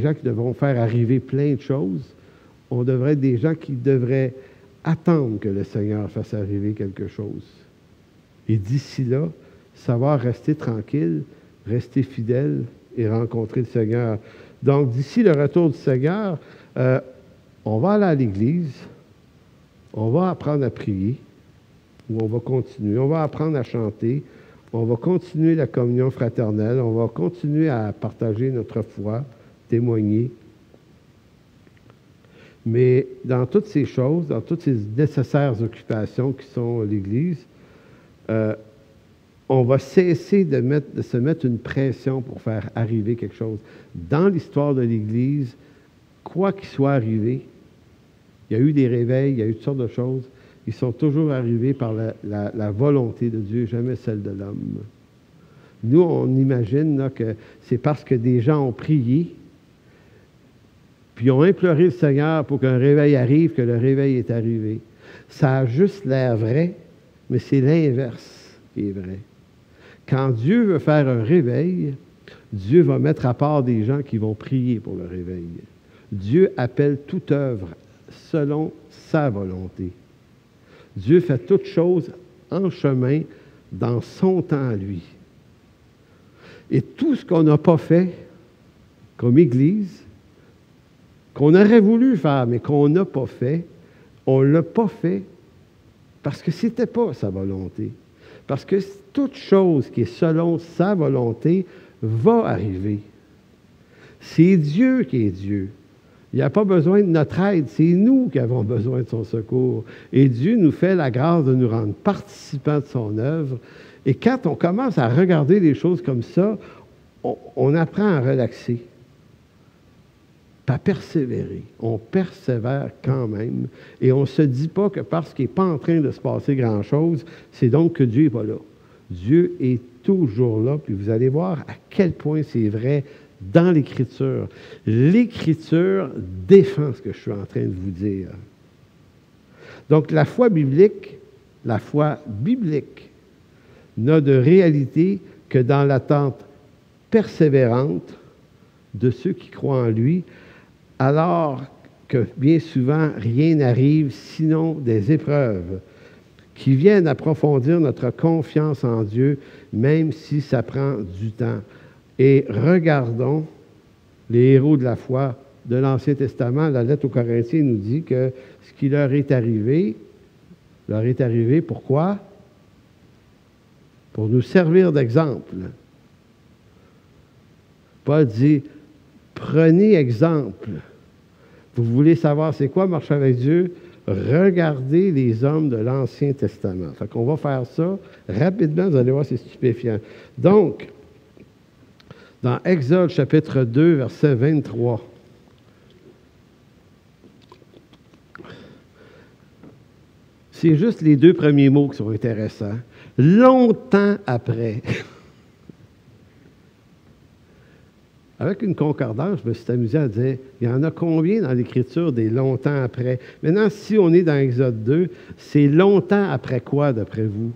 gens qui devront faire arriver plein de choses. On devrait être des gens qui devraient attendre que le Seigneur fasse arriver quelque chose. Et d'ici là, savoir rester tranquille, rester fidèle et rencontrer le Seigneur. Donc, d'ici le retour du Seigneur, on va aller à l'Église, on va apprendre à prier, ou on va continuer, on va apprendre à chanter, On va continuer la communion fraternelle, on va continuer à partager notre foi, témoigner. Mais dans toutes ces choses, dans toutes ces nécessaires occupations qui sont l'Église, on va cesser de se mettre une pression pour faire arriver quelque chose. Dans l'histoire de l'Église, quoi qu'il soit arrivé, il y a eu des réveils, il y a eu toutes sortes de choses, ils sont toujours arrivés par la volonté de Dieu, jamais celle de l'homme. Nous, on imagine là, que c'est parce que des gens ont prié, puis ont imploré le Seigneur pour qu'un réveil arrive, que le réveil est arrivé. Ça a juste l'air vrai, mais c'est l'inverse qui est vrai. Quand Dieu veut faire un réveil, Dieu va mettre à part des gens qui vont prier pour le réveil. Dieu appelle toute œuvre selon sa volonté. Dieu fait toutes choses en chemin dans son temps à lui. Et tout ce qu'on n'a pas fait comme Église, qu'on aurait voulu faire, mais qu'on n'a pas fait, on ne l'a pas fait parce que ce n'était pas sa volonté. Parce que toute chose qui est selon sa volonté va arriver. C'est Dieu qui est Dieu. Il n'y a pas besoin de notre aide, c'est nous qui avons besoin de son secours. Et Dieu nous fait la grâce de nous rendre participants de son œuvre. Et quand on commence à regarder les choses comme ça, on apprend à relaxer, à persévérer. On persévère quand même. Et on ne se dit pas que parce qu'il n'est pas en train de se passer grand-chose, c'est donc que Dieu n'est pas là. Dieu est toujours là, puis vous allez voir à quel point c'est vrai dans l'Écriture. L'Écriture défend ce que je suis en train de vous dire. Donc, la foi biblique n'a de réalité que dans l'attente persévérante de ceux qui croient en lui, alors que bien souvent, rien n'arrive sinon des épreuves qui viennent approfondir notre confiance en Dieu, même si ça prend du temps. Et regardons les héros de la foi de l'Ancien Testament. La lettre aux Corinthiens nous dit que ce qui leur est arrivé, pourquoi? Pour nous servir d'exemple. Paul dit, prenez exemple. Vous voulez savoir c'est quoi marcher avec Dieu? Regardez les hommes de l'Ancien Testament. Fait qu'on va faire ça rapidement, vous allez voir, c'est stupéfiant. Donc, dans Exode chapitre 2, verset 23, c'est juste les deux premiers mots qui sont intéressants. Longtemps après. Avec une concordance, je me suis amusé à dire, il y en a combien dans l'Écriture des longtemps après? Maintenant, si on est dans Exode 2, c'est longtemps après quoi, d'après vous?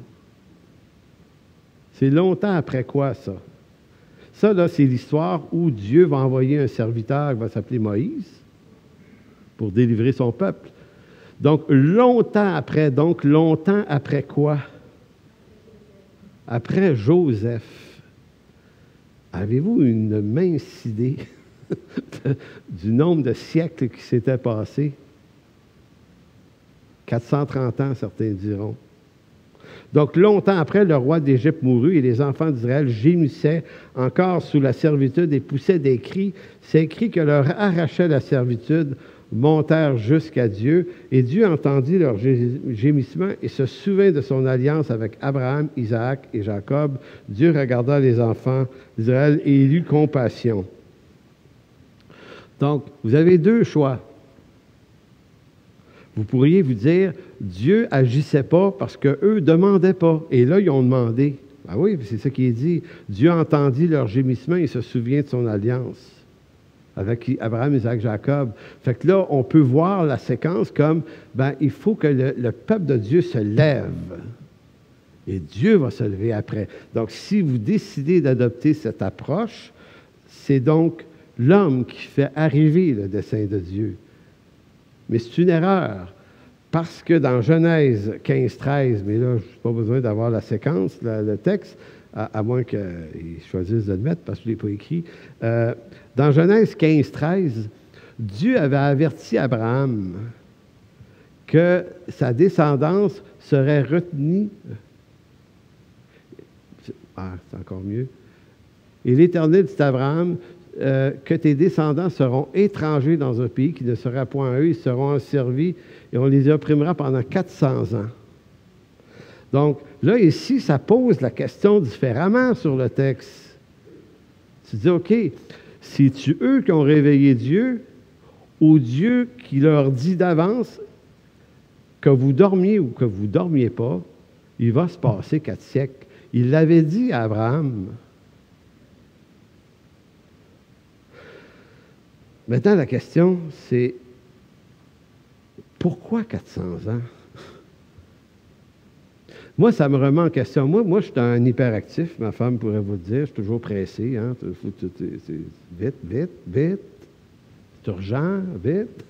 C'est longtemps après quoi, ça? Ça, là, c'est l'histoire où Dieu va envoyer un serviteur qui va s'appeler Moïse pour délivrer son peuple. Donc, longtemps après quoi? Après Joseph. Avez-vous une mince idée du nombre de siècles qui s'étaient passés? 430 ans, certains diront. Donc, longtemps après, le roi d'Égypte mourut et les enfants d'Israël gémissaient encore sous la servitude et poussaient des cris. Ces cris que leur arrachait la servitude montèrent jusqu'à Dieu, et Dieu entendit leurs gémissements et se souvint de son alliance avec Abraham, Isaac et Jacob. Dieu regarda les enfants d'Israël et il eut compassion. Donc, vous avez deux choix. Vous pourriez vous dire, Dieu agissait pas parce qu'eux ne demandaient pas. Et là, ils ont demandé. Ah oui, c'est ça qui est dit. Dieu entendit leurs gémissements et se souvient de son alliance avec Abraham, Isaac, Jacob. Fait que là, on peut voir la séquence comme, il faut que le peuple de Dieu se lève. Et Dieu va se lever après. Donc, si vous décidez d'adopter cette approche, c'est donc l'homme qui fait arriver le dessein de Dieu. Mais c'est une erreur. Parce que dans Genèse 15, 13, mais là, je n'ai pas besoin d'avoir la séquence, le texte, à moins qu'ils choisissent de le mettre, parce que je ne l'ai pas écrit. Dans Genèse 15, 13, Dieu avait averti Abraham que sa descendance serait retenue. Ah, c'est encore mieux. Et l'Éternel dit à Abraham que tes descendants seront étrangers dans un pays qui ne sera point à eux, ils seront asservis et on les opprimera pendant 400 ans. Donc, là, ici, ça pose la question différemment sur le texte. Tu dis, OK, c'est-tu eux qui ont réveillé Dieu ou Dieu qui leur dit d'avance que vous dormiez ou que vous ne dormiez pas, il va se passer 4 siècles. Il l'avait dit à Abraham. Maintenant, la question, c'est pourquoi 400 ans? Moi, ça me remet en question. Moi, je suis un hyperactif, ma femme pourrait vous le dire, je suis toujours pressé. Hein? Vite, vite, vite. C'est urgent, vite.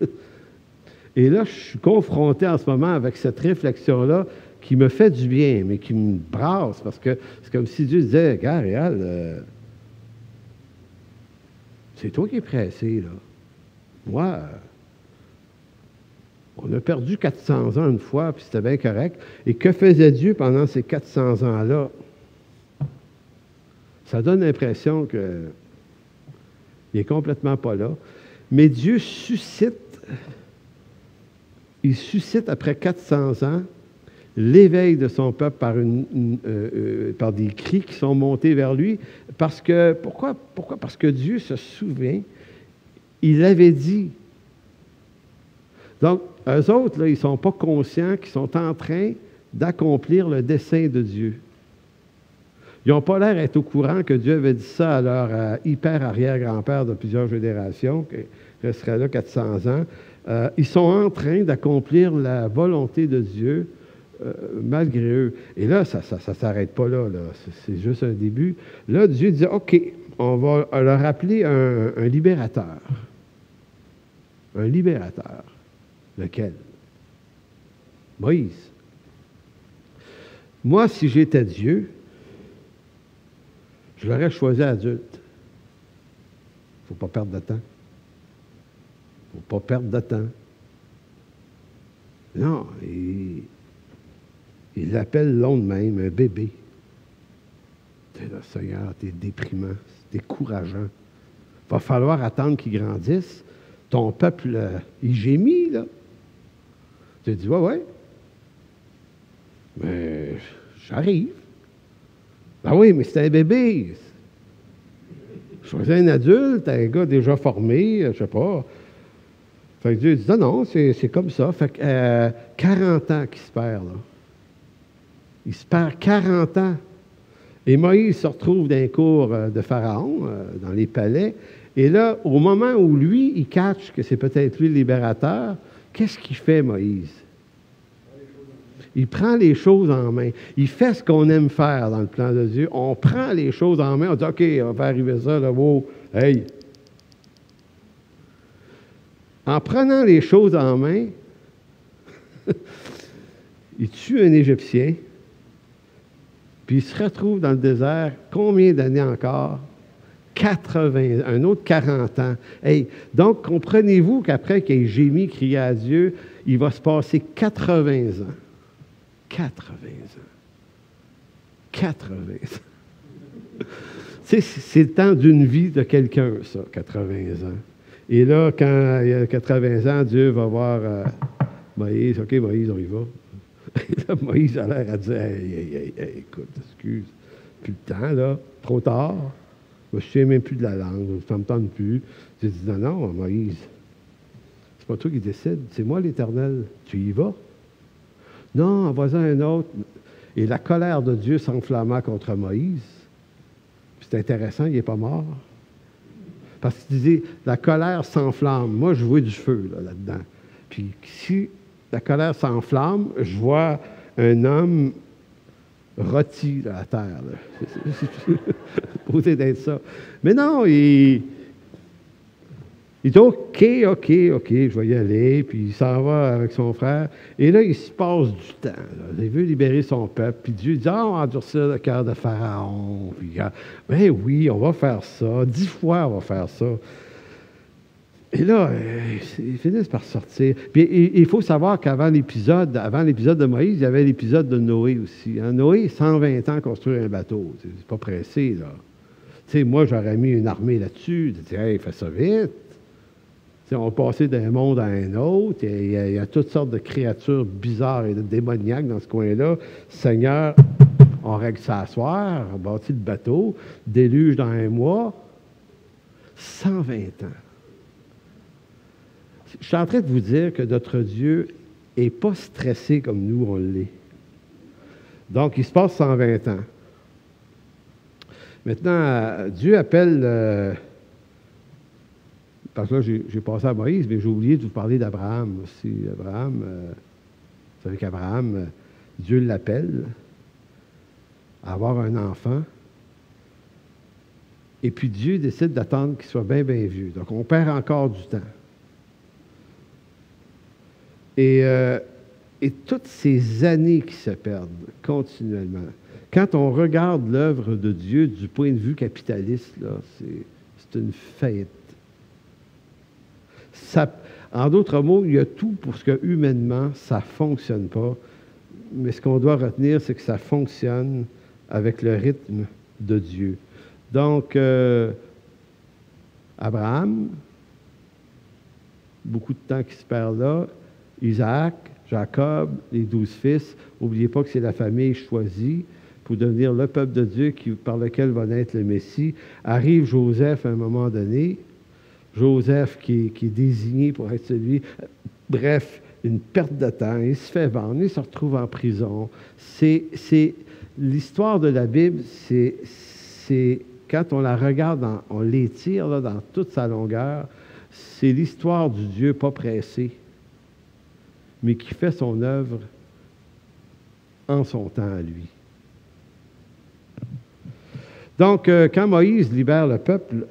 Et là, je suis confronté en ce moment avec cette réflexion-là qui me fait du bien, mais qui me brasse, parce que c'est comme si Dieu disait, « Regarde, Réal, c'est toi qui es pressé, là. Moi, on a perdu 400 ans une fois, puis c'était bien correct. Et que faisait Dieu pendant ces 400 ans-là? Ça donne l'impression qu'il n'est complètement pas là. Mais Dieu il suscite après 400 ans l'éveil de son peuple par des cris qui sont montés vers lui. Parce que, pourquoi? Parce que Dieu se souvient, il l'avait dit. Donc, eux autres, là, ils ne sont pas conscients qu'ils sont en train d'accomplir le dessein de Dieu. Ils n'ont pas l'air d'être au courant que Dieu avait dit ça à leur hyper-arrière-grand-père de plusieurs générations, qui resterait là 400 ans. Ils sont en train d'accomplir la volonté de Dieu malgré eux. Et là, ça ne s'arrête pas là. C'est juste un début. Là, Dieu dit, OK, on va leur appeler un libérateur. Un libérateur. Lequel? Moïse. Moi, si j'étais Dieu, je l'aurais choisi adulte. Il ne faut pas perdre de temps. Il ne faut pas perdre de temps. Non, il l'appelle long de même, un bébé. Là, Seigneur, t'es déprimant, c'est décourageant. Il va falloir attendre qu'il grandisse. Ton peuple, il gémit, là. Tu dis, ouais. Mais j'arrive. Ben oui, mais c'est un bébé. Choisis un adulte, un gars déjà formé, je ne sais pas. Fait que Dieu dit, non, c'est comme ça. Fait que 40 ans qu'il se perd, là. Il se perd 40 ans. Et Moïse se retrouve dans les cours de Pharaon, dans les palais. Et là, au moment où lui, il catch que c'est peut-être lui le libérateur, qu'est-ce qu'il fait, Moïse? Il prend les choses en main. Il fait ce qu'on aime faire dans le plan de Dieu. On prend les choses en main. On dit, OK, on va arriver ça, là, wow, hey. En prenant les choses en main, il tue un Égyptien, puis il se retrouve dans le désert, combien d'années encore? 80, un autre 40 ans. Hey, donc, comprenez-vous qu'après qu'il ait gémi, crié à Dieu, il va se passer 80 ans. 80 ans. 80 ans. C'est le temps d'une vie de quelqu'un, ça, 80 ans. Et là, quand il y a 80 ans, Dieu va voir Moïse. OK, Moïse, on y va. Et là, Moïse a l'air à dire, hey, écoute, excuse, plus le temps, là, trop tard. Moi, je ne sais même plus de la langue, ça ne me tente plus. J'ai dit, non, Moïse, c'est pas toi qui décide, c'est moi l'Éternel. Tu y vas? Non, envoie-en un autre. Et la colère de Dieu s'enflamma contre Moïse. C'est intéressant, il n'est pas mort. Parce qu'il disait, la colère s'enflamme. Moi, je vois du feu là-dedans. Puis si la colère s'enflamme, je vois un homme rôti à terre. C'est supposé d'être ça. Mais non, il dit, OK, je vais y aller. Puis il s'en va avec son frère. Et là, il se passe du temps. Là. Il veut libérer son peuple. Puis Dieu dit, on va endurcir le cœur de Pharaon. Puis, ben oui, on va faire ça. 10 fois, on va faire ça. Et là, ils finissent par sortir. Puis il faut savoir qu'avant l'épisode de Moïse, il y avait l'épisode de Noé aussi. Hein? Noé, 120 ans construire un bateau. C'est pas pressé, là. Tu sais, moi, j'aurais mis une armée là-dessus. Je disais, hey, fais ça vite. T'sais, on passait d'un monde à un autre. Il y a toutes sortes de créatures bizarres et de démoniaques dans ce coin-là. Seigneur, on règle ça à soir, on bâtit le bateau, déluge dans un mois. 120 ans. Je suis en train de vous dire que notre Dieu n'est pas stressé comme nous, on l'est. Donc, il se passe 120 ans. Maintenant, Dieu appelle... parce que là, j'ai passé à Moïse, mais j'ai oublié de vous parler d'Abraham aussi. Abraham, vous savez qu'Abraham, Dieu l'appelle à avoir un enfant. Et puis Dieu décide d'attendre qu'il soit bien, bien vieux. Donc, on perd encore du temps. Et toutes ces années qui se perdent continuellement. Quand on regarde l'œuvre de Dieu du point de vue capitaliste, là, c'est une fête. Ça, en d'autres mots, il y a tout pour ce que humainement, ça ne fonctionne pas. Mais ce qu'on doit retenir, c'est que ça fonctionne avec le rythme de Dieu. Donc, Abraham, beaucoup de temps qui se perd là. Isaac, Jacob, les 12 fils. N'oubliez pas que c'est la famille choisie pour devenir le peuple de Dieu par lequel va naître le Messie. Arrive Joseph à un moment donné. Joseph qui est désigné pour être celui. Bref, une perte de temps. Il se fait vendre, il se retrouve en prison. C'est l'histoire de la Bible, c'est quand on la regarde, on l'étire là, dans toute sa longueur, c'est l'histoire du Dieu pas pressé, mais qui fait son œuvre en son temps à lui. Donc, quand Moïse libère le peuple,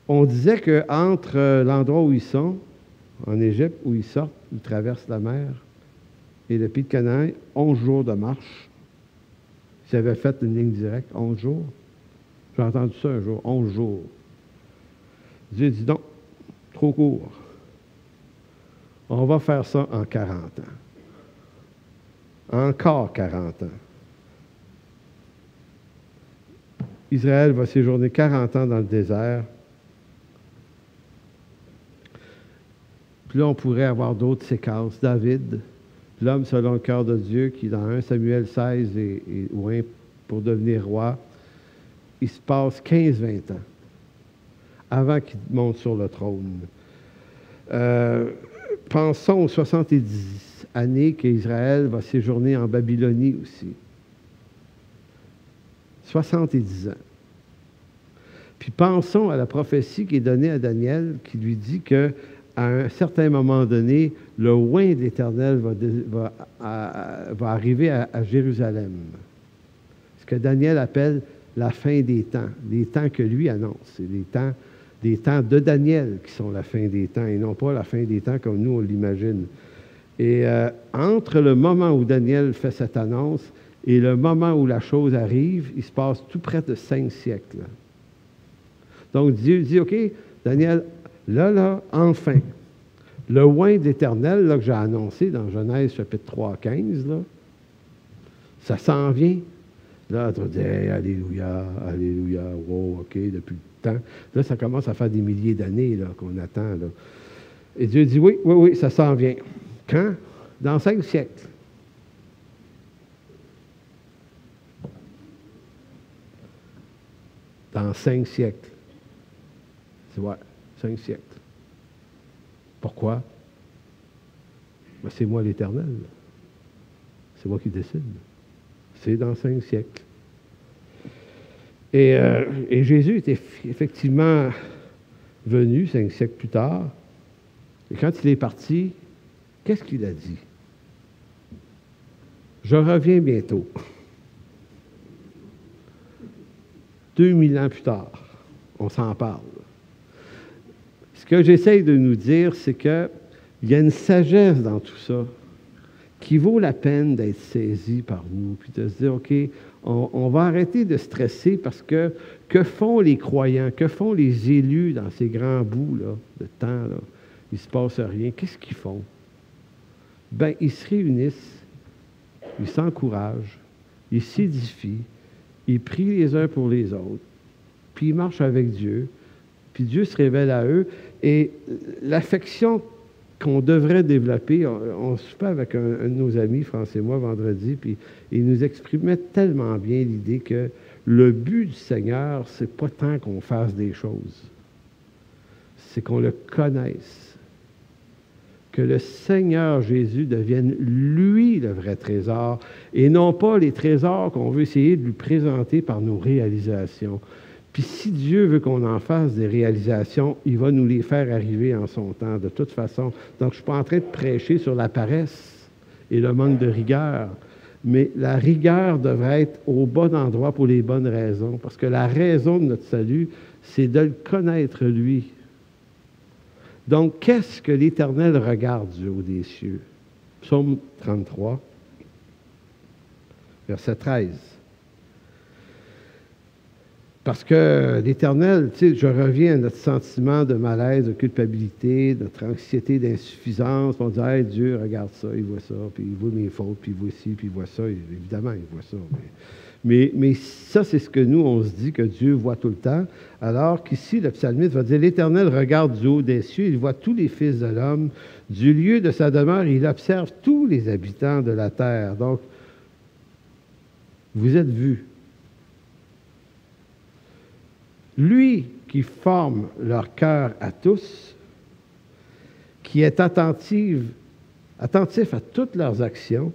on disait qu'entre l'endroit où ils sont, en Égypte, où ils sortent, ils traversent la mer, et le pays de Canaan, 11 jours de marche. Ils avaient fait une ligne directe, 11 jours. J'ai entendu ça un jour, 11 jours. Dieu dit non, trop court. On va faire ça en 40 ans. Encore 40 ans. Israël va séjourner 40 ans dans le désert. Puis là, on pourrait avoir d'autres séquences. David, l'homme selon le cœur de Dieu, qui dans 1 Samuel 16 est loin pour devenir roi, il se passe 15-20 ans avant qu'il monte sur le trône. Pensons aux 70 années qu'Israël va séjourner en Babylonie aussi. 70 ans. Puis pensons à la prophétie qui est donnée à Daniel, qui lui dit que à un certain moment donné, le oint de l'Éternel va arriver à Jérusalem. Ce que Daniel appelle la fin des temps, les temps que lui annonce. C'est les temps de Daniel qui sont la fin des temps et non pas la fin des temps comme nous on l'imagine. Et entre le moment où Daniel fait cette annonce et le moment où la chose arrive, il se passe tout près de 5 siècles. Donc Dieu dit, OK, Daniel, là, enfin, le oint de l'Éternel, là, que j'ai annoncé dans Genèse chapitre 3, 15, là, ça s'en vient. Là, tu vas dire, hey, alléluia, alléluia, wow, OK, depuis le temps. Là, ça commence à faire des milliers d'années là, qu'on attend. Là. Et Dieu dit, oui, ça s'en vient. Quand? Dans 5 siècles. Dans 5 siècles. C'est vrai, 5 siècles. Pourquoi? Ben, c'est moi l'Éternel. C'est moi qui décide. C'est dans 5 siècles. Et Jésus était effectivement venu 5 siècles plus tard. Et quand il est parti, qu'est-ce qu'il a dit? Je reviens bientôt. 2000 ans plus tard, on s'en parle. Ce que j'essaye de nous dire, c'est qu'il y a une sagesse dans tout ça qui vaut la peine d'être saisi par nous, puis de se dire, OK, on va arrêter de stresser parce que font les croyants, que font les élus dans ces grands bouts là, de temps, là? Il ne se passe rien. Qu'est-ce qu'ils font? Bien, ils se réunissent, ils s'encouragent, ils s'édifient, ils prient les uns pour les autres, puis ils marchent avec Dieu, puis Dieu se révèle à eux. Et l'affection qu'on devrait développer, on soupait avec un de nos amis, France et moi, vendredi, puis il nous exprimait tellement bien l'idée que le but du Seigneur, c'est pas tant qu'on fasse des choses, c'est qu'on le connaisse. Que le Seigneur Jésus devienne, lui, le vrai trésor, et non pas les trésors qu'on veut essayer de lui présenter par nos réalisations. Puis si Dieu veut qu'on en fasse des réalisations, il va nous les faire arriver en son temps, de toute façon. Donc, je ne suis pas en train de prêcher sur la paresse et le manque de rigueur, mais la rigueur devrait être au bon endroit pour les bonnes raisons, parce que la raison de notre salut, c'est de le connaître, lui. Donc, qu'est-ce que l'Éternel regarde du haut des cieux? Psaume 33, verset 13. Parce que l'Éternel, tu sais, je reviens à notre sentiment de malaise, de culpabilité, notre anxiété d'insuffisance. On dit, hey, Dieu, regarde ça, il voit ça, puis il voit mes fautes, puis il voit ci, puis il voit ça. Évidemment, il voit ça. Mais ça, c'est ce que nous, on se dit que Dieu voit tout le temps. Alors qu'ici, le psalmiste va dire, l'Éternel regarde du haut des cieux, il voit tous les fils de l'homme. Du lieu de sa demeure, il observe tous les habitants de la terre. Donc, vous êtes vus. Lui qui forme leur cœur à tous, qui est attentif à toutes leurs actions,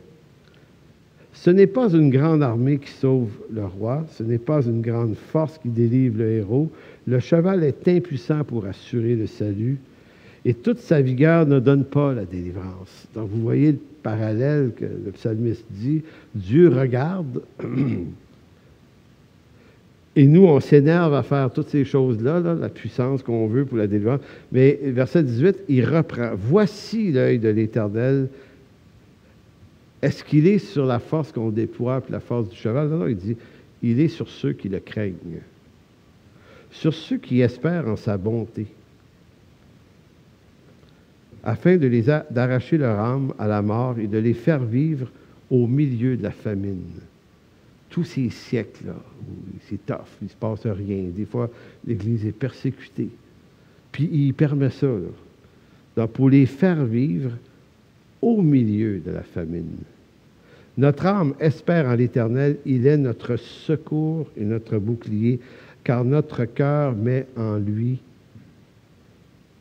ce n'est pas une grande armée qui sauve le roi, ce n'est pas une grande force qui délivre le héros. Le cheval est impuissant pour assurer le salut, et toute sa vigueur ne donne pas la délivrance. Donc, vous voyez le parallèle que le psalmiste dit, Dieu regarde, et nous, on s'énerve à faire toutes ces choses-là, là, la puissance qu'on veut pour la délivrance. Mais verset 18, il reprend, voici l'œil de l'Éternel. Est-ce qu'il est sur la force qu'on déploie puis la force du cheval? Non, il dit, il est sur ceux qui le craignent, sur ceux qui espèrent en sa bonté, afin d'arracher leur âme à la mort et de les faire vivre au milieu de la famine. Tous ces siècles-là, où c'est tough, il ne se passe rien. Des fois, l'Église est persécutée. Puis il permet ça, là. Donc, pour les faire vivre au milieu de la famine. Notre âme espère en l'Éternel, il est notre secours et notre bouclier, car notre cœur met en lui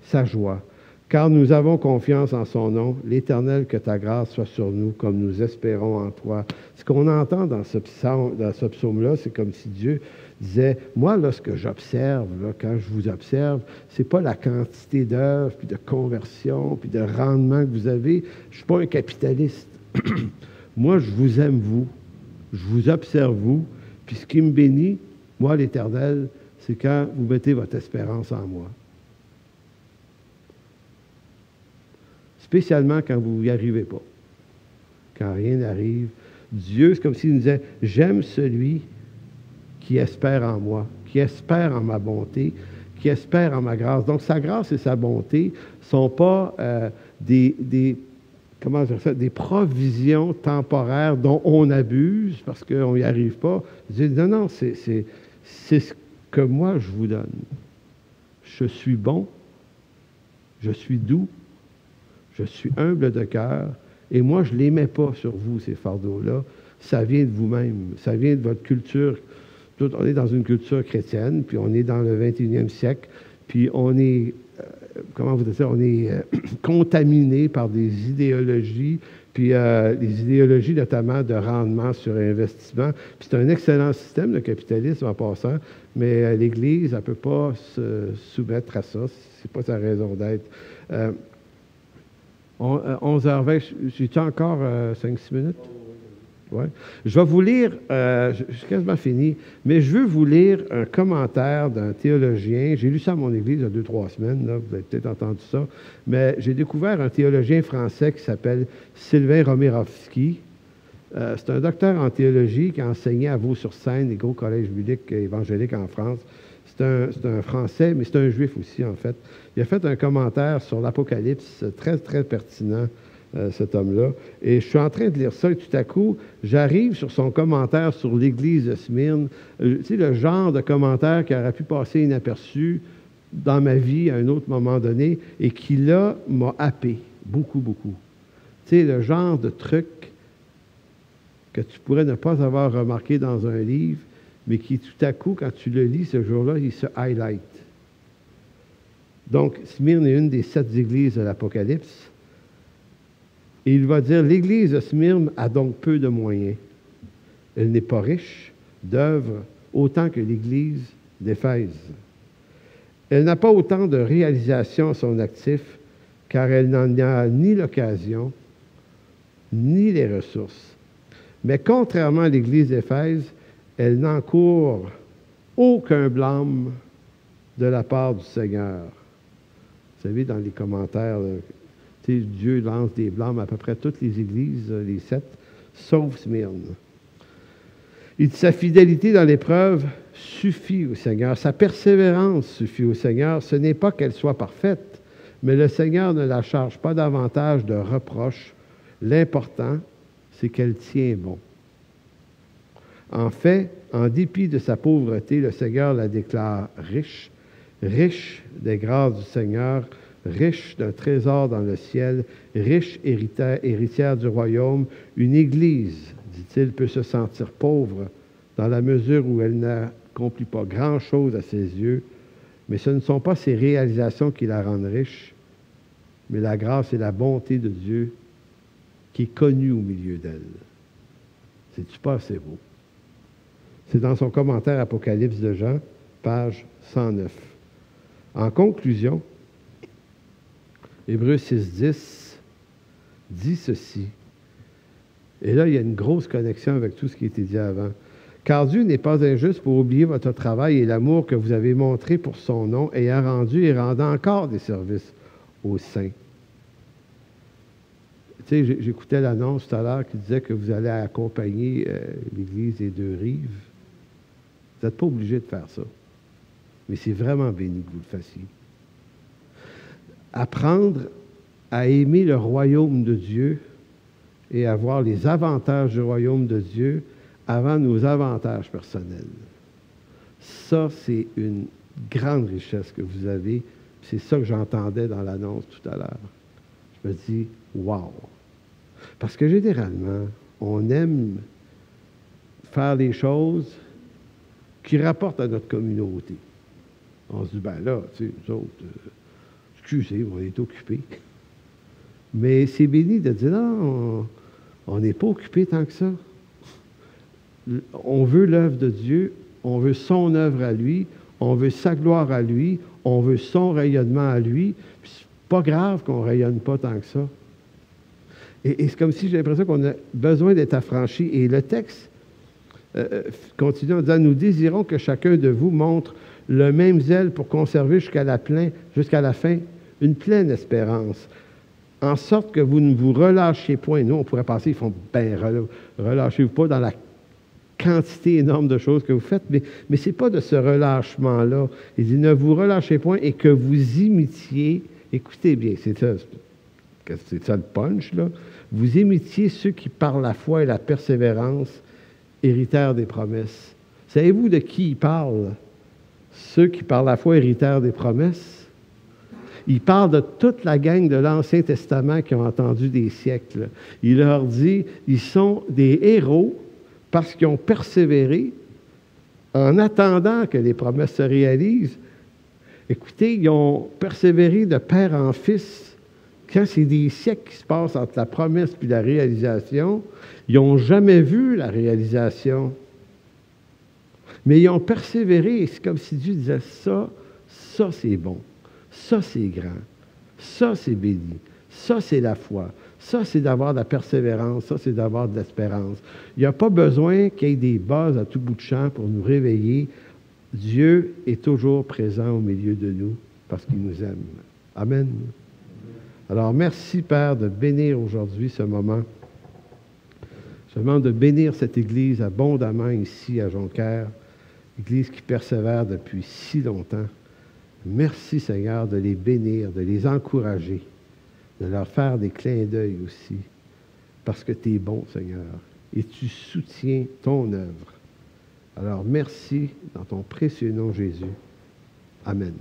sa joie. Car nous avons confiance en son nom, l'Éternel, que ta grâce soit sur nous, comme nous espérons en toi. Ce qu'on entend dans ce psaume-là, c'est comme si Dieu disait, moi, lorsque j'observe, là, quand je vous observe, c'est pas la quantité d'œuvres, puis de conversion, puis de rendement que vous avez. Je suis pas un capitaliste. Moi, je vous aime, vous. Je vous observe, vous. Puis ce qui me bénit, moi, l'Éternel, c'est quand vous mettez votre espérance en moi. Spécialement quand vous n'y arrivez pas. Quand rien n'arrive. Dieu, c'est comme s'il nous disait, j'aime celui qui espère en moi, qui espère en ma bonté, qui espère en ma grâce. Donc, sa grâce et sa bonté ne sont pas des provisions temporaires dont on abuse parce qu'on n'y arrive pas. Je dis, non, c'est ce que moi je vous donne. Je suis bon, je suis doux, je suis humble de cœur, et moi, je ne les mets pas sur vous, ces fardeaux-là. Ça vient de vous-même, ça vient de votre culture. On est dans une culture chrétienne, puis on est dans le 21e siècle, puis on est, on est contaminé par des idéologies, puis les idéologies notamment de rendement sur investissement. Puis c'est un excellent système, le capitalisme en passant, mais l'Église, elle ne peut pas se soumettre à ça. C'est pas sa raison d'être. 11h20, j'ai-tu encore 5-6 minutes? Ouais. Je vais vous lire, je suis quasiment fini, mais je veux vous lire un commentaire d'un théologien. J'ai lu ça à mon église il y a 2-3 semaines, là, vous avez peut-être entendu ça, mais j'ai découvert un théologien français qui s'appelle Sylvain Romerovski. C'est un docteur en théologie qui a enseigné à Vaux-sur-Seine, les gros collèges bibliques évangéliques en France. C'est un Français, mais c'est un Juif aussi, en fait. Il a fait un commentaire sur l'Apocalypse très, très pertinent, cet homme-là. Et je suis en train de lire ça, et tout à coup, j'arrive sur son commentaire sur l'Église de Smyrne. Tu sais, le genre de commentaire qui aurait pu passer inaperçu dans ma vie à un autre moment donné, et qui, là, m'a happé, beaucoup, beaucoup. Tu sais, le genre de truc que tu pourrais ne pas avoir remarqué dans un livre, mais qui, tout à coup, quand tu le lis ce jour-là, il se highlight. Donc, Smyrne est une des 7 églises de l'Apocalypse. Et il va dire, l'Église de Smyrne a donc peu de moyens. Elle n'est pas riche d'œuvres autant que l'Église d'Éphèse. Elle n'a pas autant de réalisations à son actif, car elle n'en a ni l'occasion, ni les ressources. Mais contrairement à l'Église d'Éphèse, elle n'encourt aucun blâme de la part du Seigneur. Vous savez, dans les commentaires, Dieu lance des blâmes à peu près toutes les églises, les 7, sauf Smyrne. Il dit, sa fidélité dans l'épreuve suffit au Seigneur. Sa persévérance suffit au Seigneur. Ce n'est pas qu'elle soit parfaite, mais le Seigneur ne la charge pas davantage de reproches. L'important, c'est qu'elle tient bon. En fait, en dépit de sa pauvreté, le Seigneur la déclare riche, riche des grâces du Seigneur, riche d'un trésor dans le ciel, riche héritière du royaume. Une Église, dit-il, peut se sentir pauvre dans la mesure où elle n'accomplit pas grand-chose à ses yeux, mais ce ne sont pas ses réalisations qui la rendent riche, mais la grâce et la bonté de Dieu qui est connue au milieu d'elle. C'est-tu pas assez beau? C'est dans son commentaire Apocalypse de Jean, page 109. En conclusion, Hébreux 6.10 dit ceci. Et là, il y a une grosse connexion avec tout ce qui a été dit avant. Car Dieu n'est pas injuste pour oublier votre travail et l'amour que vous avez montré pour son nom, ayant rendu et rendant encore des services aux saints. Tu sais, j'écoutais l'annonce tout à l'heure qui disait que vous allez accompagner l'Église des Deux-Rives. Vous n'êtes pas obligé de faire ça. Mais c'est vraiment béni que vous le fassiez. Apprendre à aimer le royaume de Dieu et à voir les avantages du royaume de Dieu avant nos avantages personnels. Ça, c'est une grande richesse que vous avez. C'est ça que j'entendais dans l'annonce tout à l'heure. Je me dis, wow! Parce que généralement, on aime faire les choses qui rapportent à notre communauté. On se dit, ben là, tu sais, nous autres, excusez, on est occupés. Mais c'est béni de dire, non, on n'est pas occupé tant que ça. On veut l'œuvre de Dieu, on veut son œuvre à lui, on veut sa gloire à lui, on veut son rayonnement à lui. C'est pas grave qu'on ne rayonne pas tant que ça. Et c'est comme si j'ai l'impression qu'on a besoin d'être affranchi. Et le texte continue en disant, nous désirons que chacun de vous montre le même zèle pour conserver jusqu'à la fin une pleine espérance, en sorte que vous ne vous relâchiez point. Nous, on pourrait penser, ils font, ben, relâchez-vous pas dans la quantité énorme de choses que vous faites, mais ce n'est pas de ce relâchement-là. Il dit, ne vous relâchez point et que vous imitiez, écoutez bien, c'est ça le punch, là. Vous imitiez ceux qui, par la foi et la persévérance, héritèrent des promesses. Savez-vous de qui il parle? Ceux qui, par la foi, héritèrent des promesses. Il parle de toute la gang de l'Ancien Testament qui ont entendu des siècles. Il leur dit, ils sont des héros parce qu'ils ont persévéré en attendant que les promesses se réalisent. Écoutez, ils ont persévéré de père en fils. Quand c'est des siècles qui se passent entre la promesse et la réalisation, ils n'ont jamais vu la réalisation. Mais ils ont persévéré. C'est comme si Dieu disait, ça c'est bon. Ça, c'est grand. Ça, c'est béni. Ça, c'est la foi. Ça, c'est d'avoir de la persévérance. Ça, c'est d'avoir de l'espérance. Il n'y a pas besoin qu'il y ait des buzz à tout bout de champ pour nous réveiller. Dieu est toujours présent au milieu de nous parce qu'il nous aime. Amen. Alors, merci, Père, de bénir aujourd'hui ce moment. Je demande de bénir cette Église abondamment ici à Jonquière, Église qui persévère depuis si longtemps. Merci, Seigneur, de les bénir, de les encourager, de leur faire des clins d'œil aussi, parce que tu es bon, Seigneur, et tu soutiens ton œuvre. Alors, merci dans ton précieux nom, Jésus. Amen.